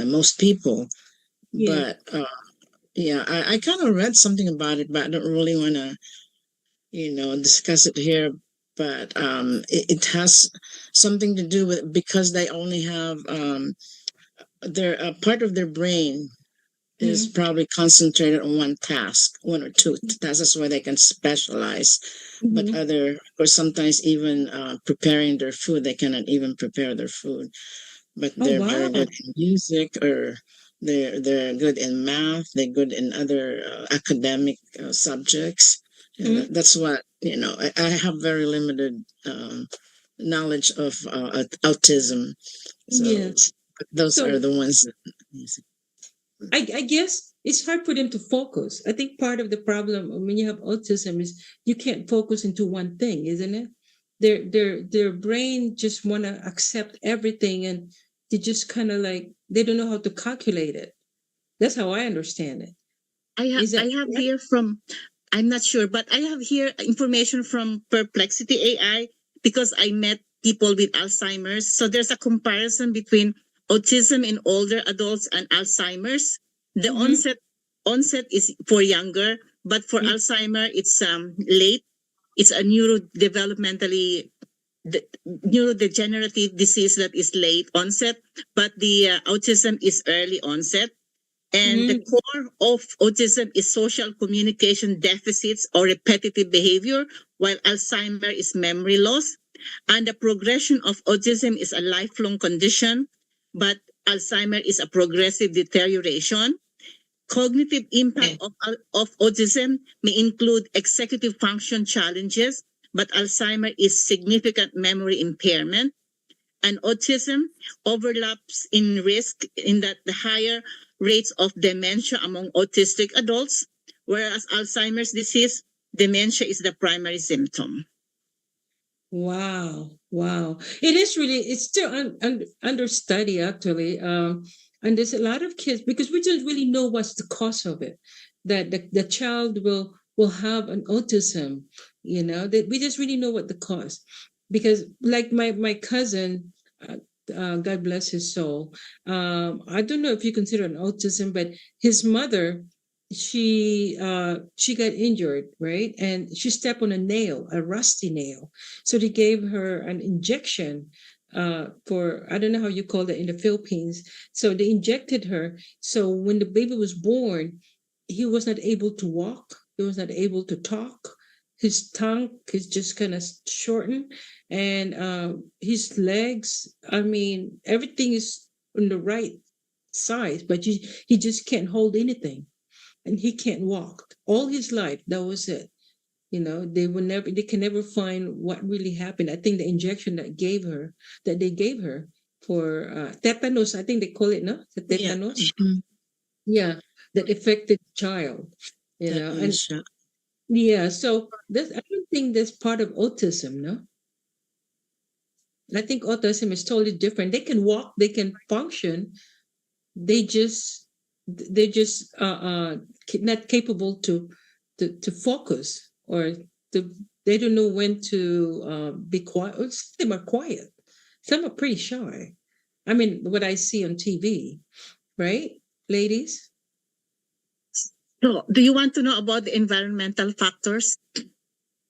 most people. Yeah. But yeah, I kind of read something about it, but I don't really want to, discuss it here. But it has something to do with, because they only have their part of their brain is Mm-hmm. probably concentrated on one task, one or two tasks. That's why they can specialize. But Mm-hmm. or sometimes even preparing their food, they cannot even prepare their food. But Oh, they're very wow. good in music, or they're good in math. They're good in other academic subjects. And Mm-hmm. that's what I have very limited knowledge of autism. Yeah. So those are So the ones that. I guess it's hard for them to focus. I think part of the problem when you have autism is you can't focus into one thing, isn't it? Their brain just want to accept everything, and they just kind of like they don't know how to calculate it. That's how I understand it. Is I that have correct? here from, I'm not sure, but I have here information from Perplexity AI because I met people with Alzheimer's. So there's a comparison between autism in older adults and Alzheimer's. The Mm-hmm. onset is for younger, but for Alzheimer it's late. It's a neurodegenerative disease that is late onset, but the autism is early onset. And the Mm-hmm. core of autism is social communication deficits or repetitive behavior, while Alzheimer is memory loss. And the progression of autism is a lifelong condition, but Alzheimer is a progressive deterioration. Cognitive impact of autism may include executive function challenges, but Alzheimer is significant memory impairment. And autism overlaps in risk in that the higher rates of dementia among autistic adults, whereas Alzheimer's disease, dementia is the primary symptom. Wow, wow. It is really, it's still under study actually. And there's a lot of kids because we don't really know what's the cause of it. That the child will have an autism, that we just really know what the cause. Because like my cousin, God bless his soul. I don't know if you consider an autism, but his mother, she got injured, right? And she stepped on a nail, a rusty nail. So they gave her an injection for, I don't know how you call it in the Philippines. So they injected her. So when the baby was born, he was not able to walk. He was not able to talk. His tongue is just kind of shortened, and his legs. I mean, everything is on the right size, but he just can't hold anything, and he can't walk all his life. That was it. They can never find what really happened. I think the injection that they gave her for tetanus, I think they call it, no? The Yeah. tetanus. Mhm. Yeah, that affected child, and Tetanus. yeah, so I don't think that's part of autism, no? I think autism is totally different. They can walk, they can function, they're just not capable to focus, or to they don't know when to be quiet. Some are quiet, some are pretty shy. I mean, what I see on TV, right, ladies? So, do you want to know about the environmental factors?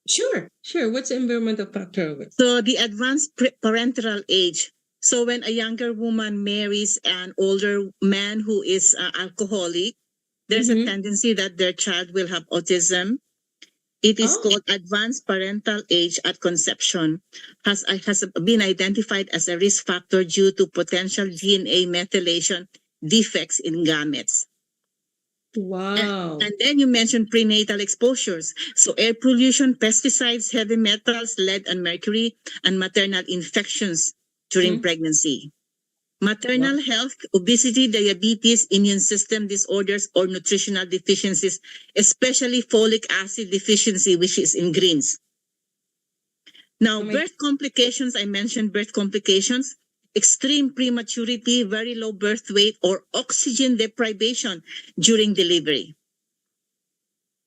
Sure, sure. What's the environmental factor of it? So, the advanced parental age. So, when a younger woman marries an older man who is alcoholic, there's a Mhm. tendency that their child will have autism. It is Oh, called advanced parental age at conception, has been identified as a risk factor due to potential DNA methylation defects in gametes. wow. And then you mentioned prenatal exposures. So air pollution, pesticides, heavy metals, lead and mercury, and maternal infections during Mhm. pregnancy. Maternal health, obesity, diabetes, immune system disorders, or nutritional deficiencies, especially folic acid deficiency, which is in greens. Now, Oh my- birth complications, I mentioned birth complications, extreme prematurity, very low birth weight, or oxygen deprivation during delivery.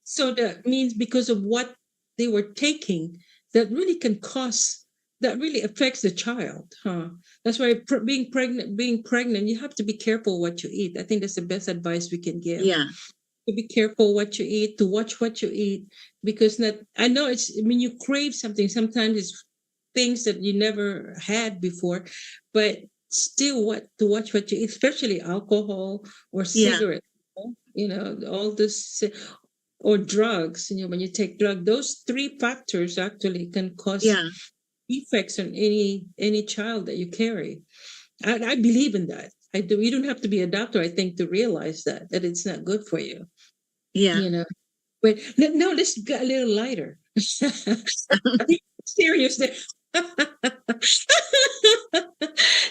So that means because of what they were taking, that really can cause, that really affects the child, huh? That's why being pregnant, you have to be careful what you eat. I think that's the best advice we can give. Yeah, To be careful what you eat, to watch what you eat, because not, I know it's, I mean, you crave something. Sometimes it's things that you never had before, but still to watch what you eat, especially alcohol or yeah, cigarettes, all this, or drugs. When you take drug, those three factors actually can cause yeah, effects on any child that you carry. I believe in that. I do. You don't have to be a doctor, I think, to realize that it's not good for you. yeah. You know. But no, let's get a little lighter. Serious there.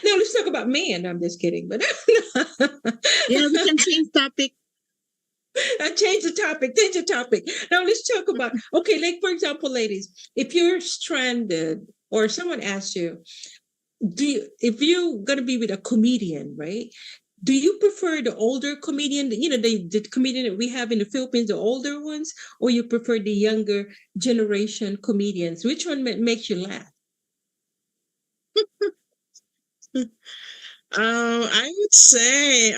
No, let's talk about men. I'm just kidding, but Yeah, we can change topic. I change the topic. Change the topic. Now let's talk about, okay, like for example, ladies, if you're stranded or someone asks you, if you're gonna be with a comedian, right? Do you prefer the older comedian, the comedian that we have in the Philippines, the older ones, or you prefer the younger generation comedians? Which one makes you laugh? I would say,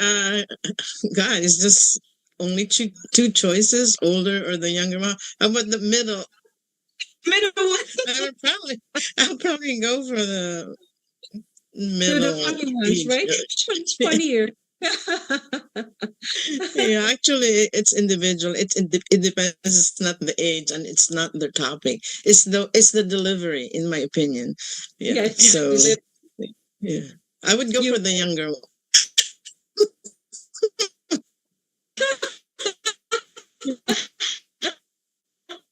God, it's just only two choices, older or the younger one. How about the middle? Middle one. I'll probably go for the They're the middle funny ones, age. right? Which one's funnier? Yeah, actually, it's individual. It depends. It's not the age, and it's not the topic. It's the delivery, in my opinion. Yeah. Yes, So yes. yeah, I would go You for the younger one.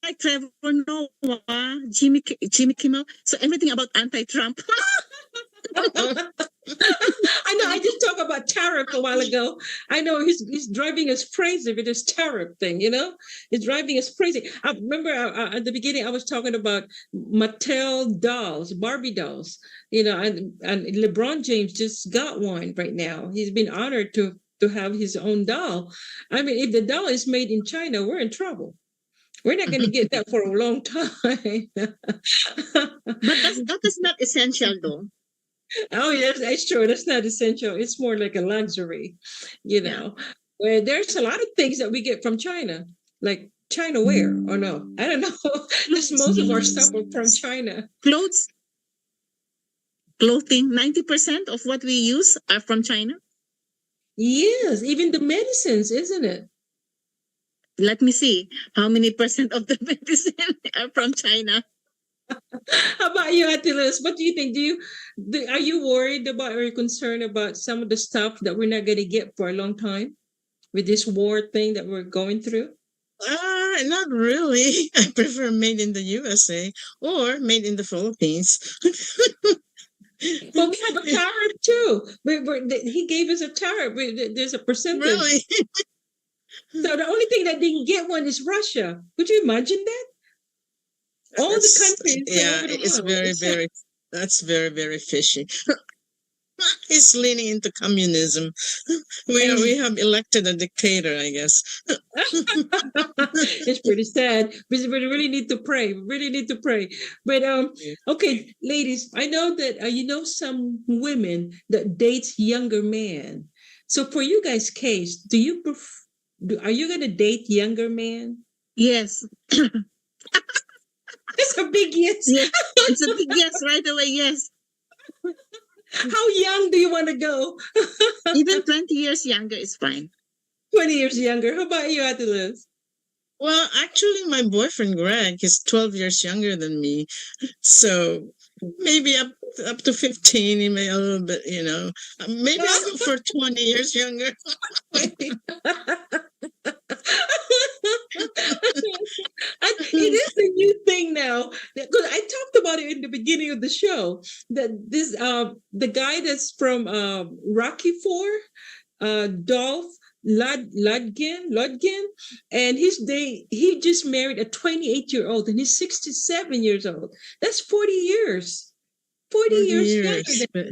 Like Trevor Noah, Jimmy Kimmel. So everything about anti-Trump. I know. I just talked about tariff a while ago. I know he's driving us crazy with this tariff thing. It's driving us crazy. I remember at the beginning I was talking about Mattel dolls, Barbie dolls. And LeBron James just got one right now. He's been honored to have his own doll. I mean, if the doll is made in China, we're in trouble. We're not going to get that for a long time. But that is not essential though. Oh, yes, that's true. That's not essential. It's more like a luxury, where there's a lot of things that we get from China, like China wear or no? I don't know. This most of our stuff are from China. Clothing, 90% of what we use are from China. Yes, even the medicines, isn't it? Let me see how many percent of the medicine are from China. How about you, Attilus? What do you think? Are you worried about or concerned about some of the stuff that we're not going to get for a long time with this war thing that we're going through? Not really. I prefer made in the USA or made in the Philippines. But we have a tariff too. He gave us a tariff. There's a percentage. Really? So the only thing that didn't get one is Russia. Could you imagine that? All the countries all Yeah, over the it's world. very, very. That's very, very fishy. He's leaning into communism. We have elected a dictator, I guess. It's pretty sad. We really need to pray. We really need to pray. But okay, ladies, I know that you know some women that dates younger men. So for you guys' case, do you are you gonna date younger men? Yes. It's a big yes. Yes. It's a big yes right away. Yes. How young do you want to go? Even 20 years younger is fine. 20 years younger. How about you, Atlas? Well, actually, my boyfriend Greg is 12 years younger than me, so maybe up to 15. He may a little bit, maybe I'll go for 20 years younger. It is a new thing now because I talked about it in the beginning of the show that this the guy that's from Rocky Four, Dolph Lundgren, and he just married a 28-year-old and he's 67 years old. That's 40 years. 40 years younger.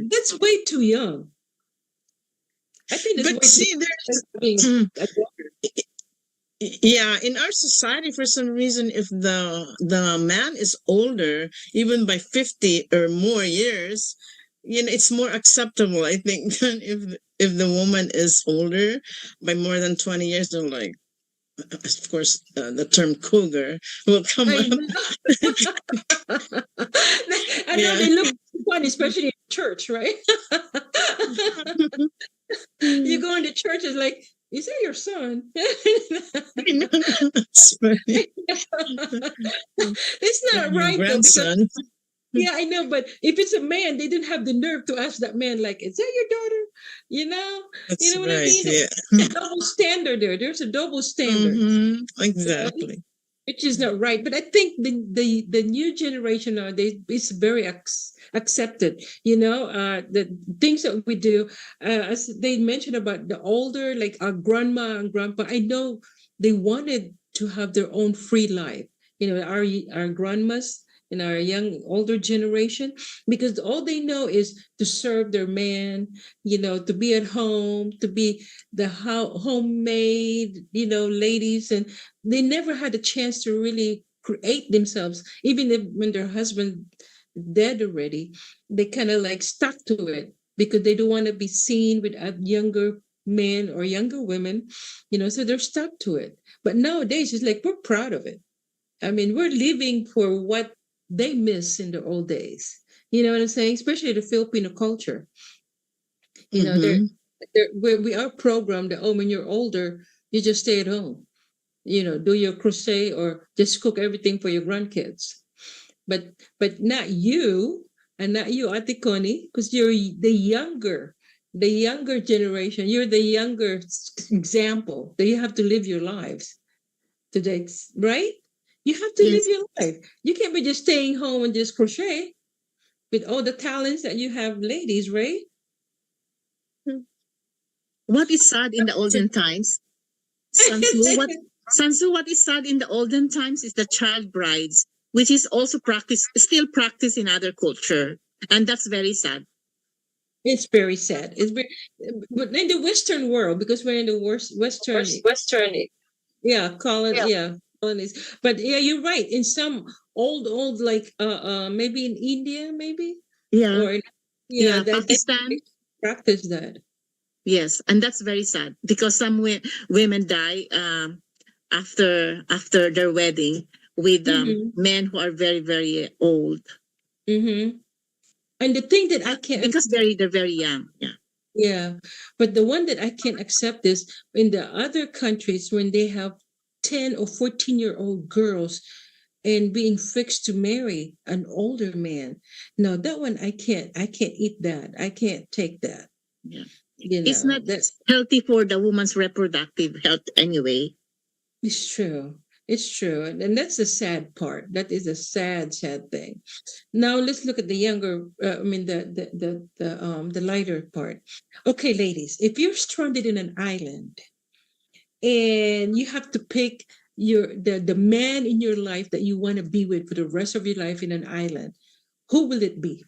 That's way too young. I think that's But way see, too yeah, in our society, for some reason, if the man is older, even by 50 or more years, it's more acceptable, I think, than if the woman is older by more than 20 years. They're like, of course, the term cougar will come I up. know. I know they look fun, especially in church, right? You go into church, it's like, is that your son? That's funny. It's not Your right though. grandson. Yeah, I know, but if it's a man, they didn't have the nerve to ask that man, like, is that your daughter? You know? That's You know what I right. mean? Yeah. There's a double standard there. There's a double standard. Mhm, exactly. Which is not right. But I think the new generation nowadays is very accepted. The things that we do, as they mentioned about the older, like our grandma and grandpa. I know they wanted to have their own free life. Our grandmas and our young older generation, because all they know is to serve their man. To be at home, to be the homemade, ladies, and they never had a chance to really create themselves. Even if when their husband dead already, they kind of like stuck to it because they don't want to be seen with younger men or younger women, so they're stuck to it. But nowadays, it's like we're proud of it. I mean, we're living for what they miss in the old days. You know what I'm saying? Especially the Filipino culture. Mhm. We are programmed that, when you're older, you just stay at home. Do your crochet or just cook everything for your grandkids. But not you, and not you, Ate Connie, because you're the younger generation. You're the younger example that you have to live your lives today, right? You have to live Yes. your life. You can't be just staying home and just crochet with all the talents that you have, ladies, right? What is sad in the olden times, Sansu, what is sad in the olden times is the child brides, which is also still practiced in other culture. And that's very sad. It's very sad. But in the Western world, because we're in the Western, yeah, colonies. But yeah, you're right. In some old, like maybe in India, maybe, Yeah. or Yeah. they Pakistan. practice that. Yes. And that's very sad because some women die after their wedding with men who are very, very old. Mm-hmm. And the thing that I can't, Because they're very young. Yeah. yeah, but the one that I can't accept is in the other countries when they have 10 or 14-year-old girls and being fixed to marry an older man. No, that one I can't eat that. I can't take that. Yeah. It's not That's healthy for the woman's reproductive health anyway. it's true. It's true. And that's the sad part. That is a sad thing. Now let's look at the younger, I mean the lighter part. Okay, ladies, if you're stranded in an island and you have to pick the man in your life that you want to be with for the rest of your life in an island, who will it be?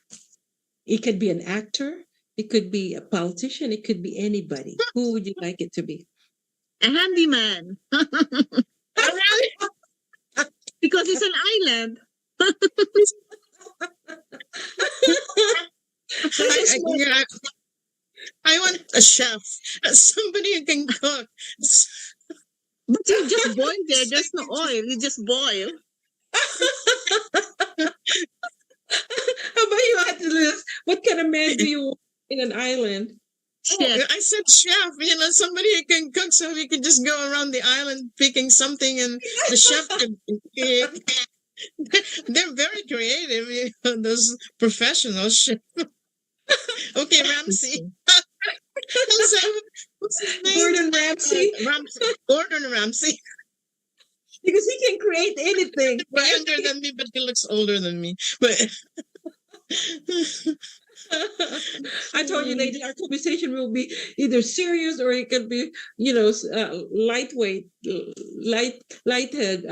It could be an actor, It could be a politician. It could be anybody. Who would you like it to be? A handyman. Because it's an island. I want a chef, somebody who can cook. But you just boil there. There's no oil. You just boil. How about you, Atlas? What kind of man do you want in an island? Chef. I said chef, somebody who can cook so we can just go around the island picking something and the chef can cook. They're very creative, those professional chefs. Okay, Ramsey. What's his name? Gordon Ramsay? Gordon Ramsay. Because he can create anything. He's younger than me, but he looks older than me. But I told you, ladies, our conversation will be either serious or it could be, lightweight, lighthead.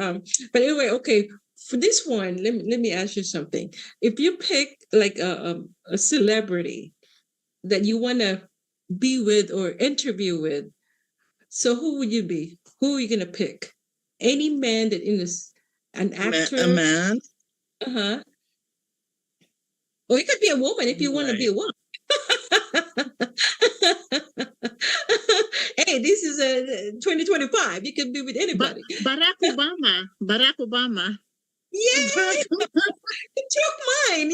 But anyway, okay. For this one, let me ask you something. If you pick like a celebrity that you want to be with or interview with, so who would you be? Who are you gonna pick? Any man that an actor? A man. Uh-huh. Or it could be a woman if you want to be a woman. Hey, this is a 2025. You can be with anybody. Barack Obama. Barack Obama. Yeah, you took mine,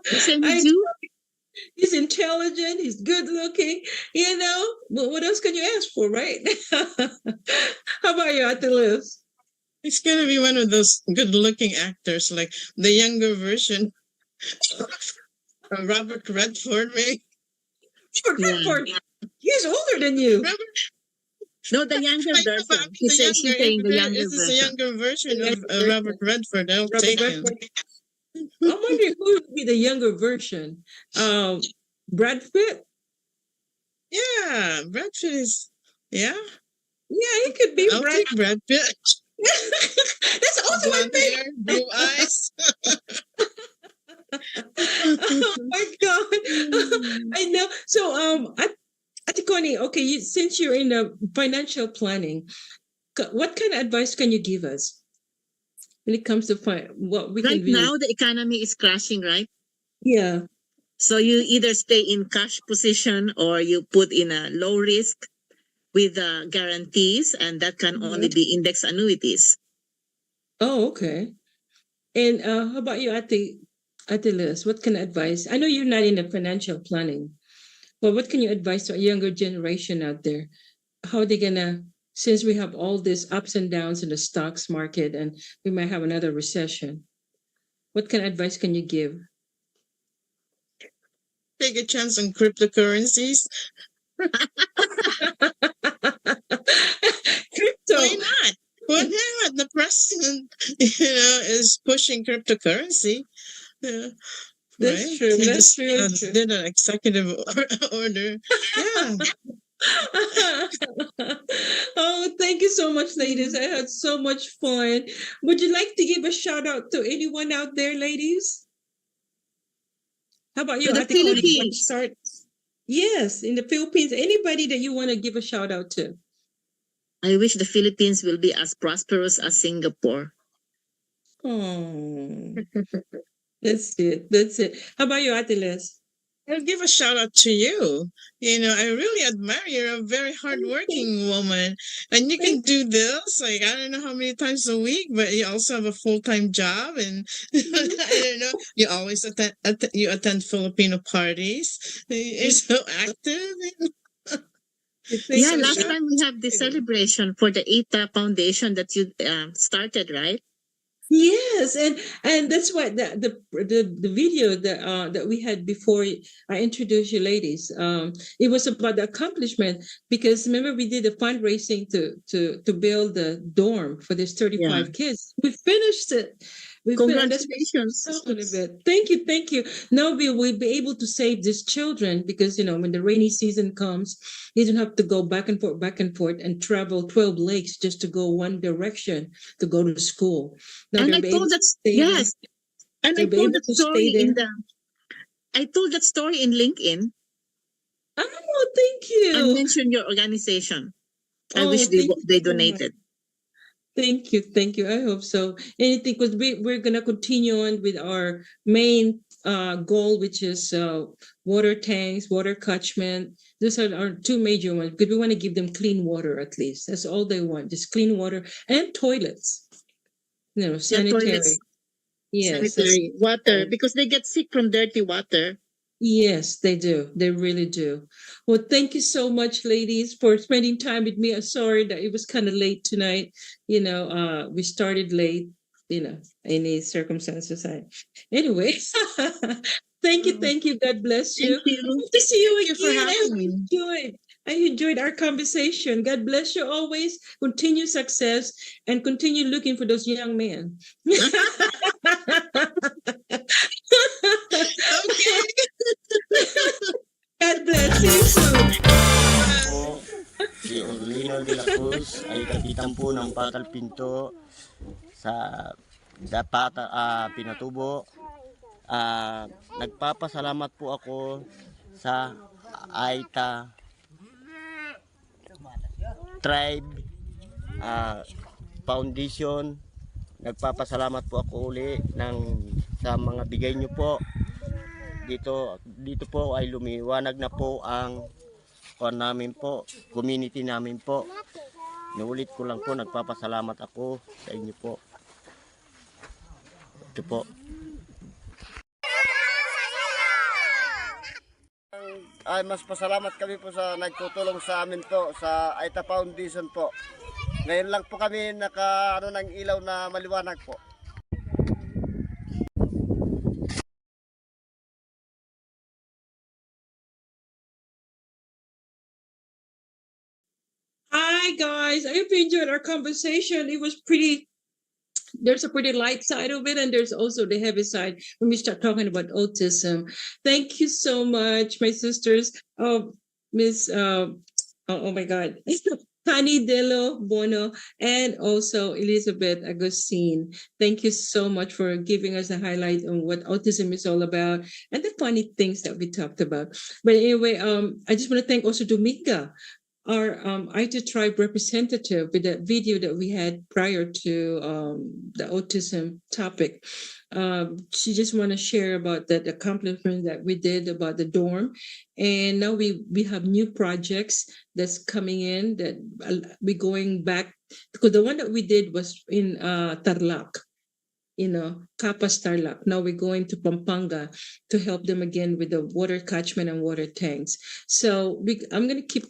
Same with you? He's intelligent, he's good looking, But what else can you ask for, right? How about you, Atlas? It's gonna be one of those good-looking actors, like the younger version of Robert Redford, maybe. Redford, he's older than you. No, the younger version. She's saying the younger This is a version. younger version of Robert Redford. I'll take him. I'm wondering who would be the younger version. Brad Pitt? Yeah, Brad Pitt is. Yeah, he could be I'll Brad. take Brad Pitt. That's also my Blonde favorite. hair, blue eyes. Oh my god. I know. So Ate Connie, okay, since you're in the financial planning, what kind of advice can you give us when it comes to what we Right can do? now, the economy is crashing, right? Yeah. So you either stay in cash position or you put in a low risk with guarantees, and that can only be index annuities. Oh, okay. And how about you, Ate Liz? What kind of advice? I know you're not in the financial planning, but what can you advise to a younger generation out there? How are they gonna, since we have all these ups and downs in the stocks market and we might have another recession, what kind of advice can you give? Take a chance on cryptocurrencies. Crypto. Why not? Why not? The president, is pushing cryptocurrency. Yeah. That's Right? true. He That's just true. That's true. did an executive order. Yeah. Oh, thank you so much, ladies. I had so much fun. Would you like to give a shout out to anyone out there, ladies? How about you, To the Ate Connie? Want to Philippines. start? Yes, in the Philippines. Anybody that you want to give a shout out to? I wish the Philippines will be as prosperous as Singapore. Oh, that's it. That's it. How about you, Ate Les? I'll give a shout out to you. I really admire you. You're a very hardworking woman, and you can do this like I don't know how many times a week, but you also have a full-time job, and I don't know. You always attend Filipino parties. You're so active. Yeah, last time we have the celebration for the ETA Foundation that you started, right? Yes, and that's what the video that we had before I introduced you ladies. It was about the accomplishment because remember we did a fundraising to build the dorm for these 35 kids. We finished it. Congratulations. Thank you. Now we'll be able to save these children because when the rainy season comes, you don't have to go back and forth and travel 12 lakes just to go one direction to go to school. Now And I told that, yes. And I told that story I told that story in LinkedIn Oh, thank and you. mentioned your organization. I Oh, wish they thank you they so much. donated. Thank you, thank you. I hope so. Anything, because we're gonna continue on with our main goal, which is water tanks, water catchment. Those are our two major ones because we want to give them clean water at least. That's all they want, just clean water and toilets. Yeah, Sanitary. toilets, Yes, that's sanitary, water, because they get sick from dirty water. yes, they do. They really do. Well, thank you so much, ladies, for spending time with me. I'm sorry that it was kind of late tonight. We started late, any circumstances. Anyway, thank you. God bless Thank you. you. Hope to see you Thank you for again. I hope having you me. enjoyed. I enjoyed our conversation. God bless you always. Continue success and continue looking for those young men. Okay. God bless. See you soon. Po, si Orlino de la Cruz ay kapitan po ng Patal Pinto sa Pinatubo. Nagpapasalamat po ako sa Aita Tribe Foundation. Nagpapasalamat po ako uli sa mga bigay nyo po. Dito po ay lumiwanag na po ang namin po, community namin po. Nuulit ko lang po, nagpapasalamat ako sa inyo po. Ito po. Ay, mas pasalamat kami po sa nagtutulong sa amin po sa Aita Foundation po. Ngayon lang po kami ng ilaw na maliwanag po. Hi guys, I hope you enjoyed our conversation. It was pretty. There's a pretty light side of it, and there's also the heavy side when we start talking about autism. Thank you so much, my sisters. Miss, oh my God, Tani Delo Bono, and also Elizabeth Agustin. Thank you so much for giving us a highlight on what autism is all about and the funny things that we talked about. But anyway, I just want to thank also Dominga, our Aita tribe representative, with that video that we had prior to the autism topic. She just want to share about that accomplishment that we did about the dorm, and now we have new projects that's coming in that we're going back, because the one that we did was in Tarlac, Kapas Tarlac. Now we're going to Pampanga to help them again with the water catchment and water tanks. So I'm going to keep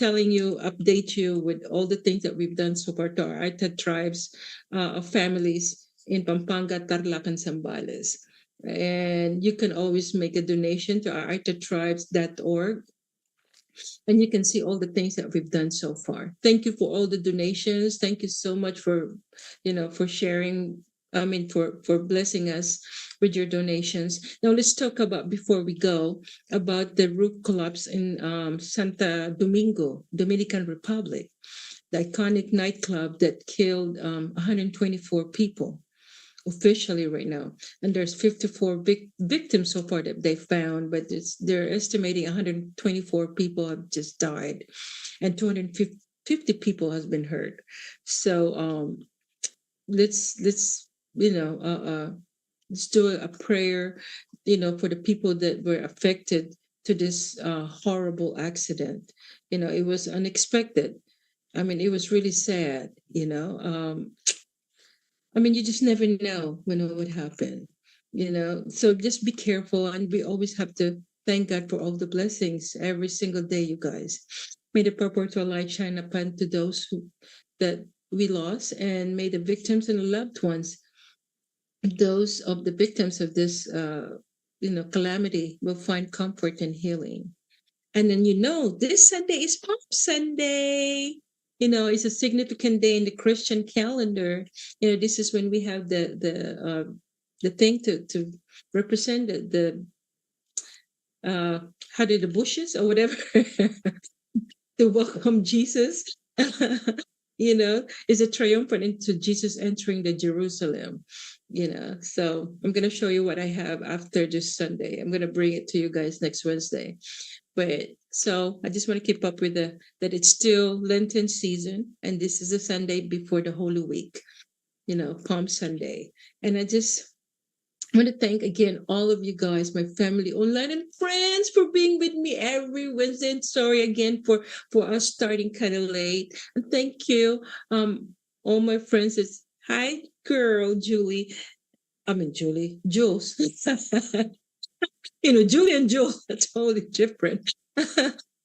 update you with all the things that we've done so far to our Aita tribes of families in Pampanga, Tarlac, and Zambales. And you can always make a donation to our aitatribes.org, and you can see all the things that we've done so far. Thank you for all the donations. Thank you so much for sharing. For blessing us with your donations. Now let's talk about, before we go, about the roof collapse in Santa Domingo, Dominican Republic, the iconic nightclub that killed 124 people officially right now, and there's 54 victims so far that they found, but they're estimating 124 people have just died and 250 people has been hurt. So let's let's do a prayer, for the people that were affected to this horrible accident. It was unexpected. It was really sad. You just never know when it would happen. So just be careful, and we always have to thank God for all the blessings every single day, you guys. May the perpetual light shine upon to those that we lost, and may the victims and the loved ones, those of the victims of this calamity, will find comfort and healing. And then this Sunday is Palm Sunday. It's a significant day in the Christian calendar. This is when we have the thing to represent the how did the bushes or whatever to welcome Jesus. Is a triumphant into Jesus entering the Jerusalem. So I'm going to show you what I have after this Sunday. I'm going to bring it to you guys next Wednesday. But so I just want to keep up with that it's still Lenten season, and this is a Sunday before the Holy Week, Palm Sunday. And I just want to thank again all of you guys, my family online and friends, for being with me every Wednesday. And sorry again for us starting kind of late. And thank you, all my friends. It's hi, girl, Julie. I mean Jules. Julie and Jules are totally different.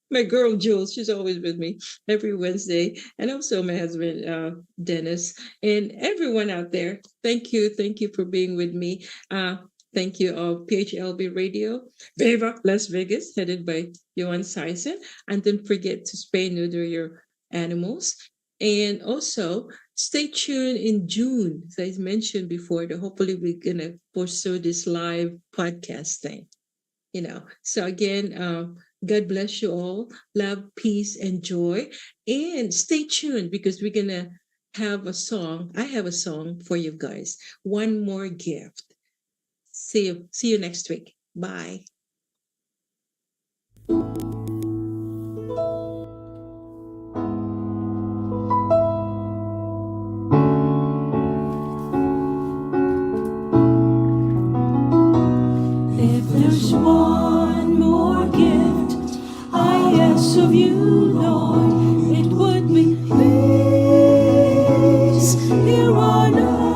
My girl Jules, she's always with me every Wednesday, and also my husband Dennis, and everyone out there. Thank you for being with me. Thank you, PHLV Radio, Viva Las Vegas, headed by Johan Sison, and don't forget to spay and neuter your animals, and also stay tuned in June, as I mentioned before. Hopefully we're gonna pursue this live podcast thing. So again, God bless you all. Love, peace, and joy. And stay tuned because we're going to have a song. I have a song for you guys. One more gift. See you next week. Bye. If there's one more gift I ask of you, Lord, it would be peace here on earth,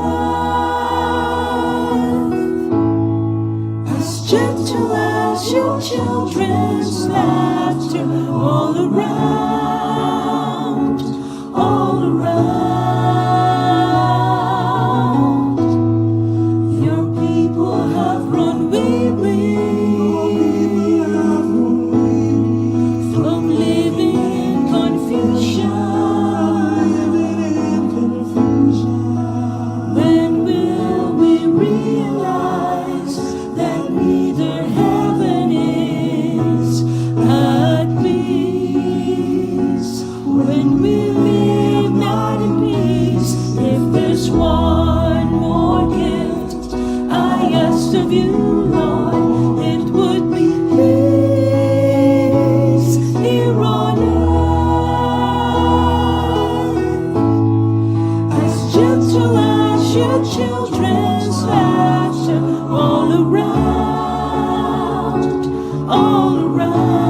as gentle as your children's laughter, all around, all around. Your people have run weary from living in confusion. When will we realize that neither heaven is at peace? When we live not in peace, if there's one more gift I asked of you, Lord, it would be peace here on earth, as gentle as your children's laughter, all around, all around.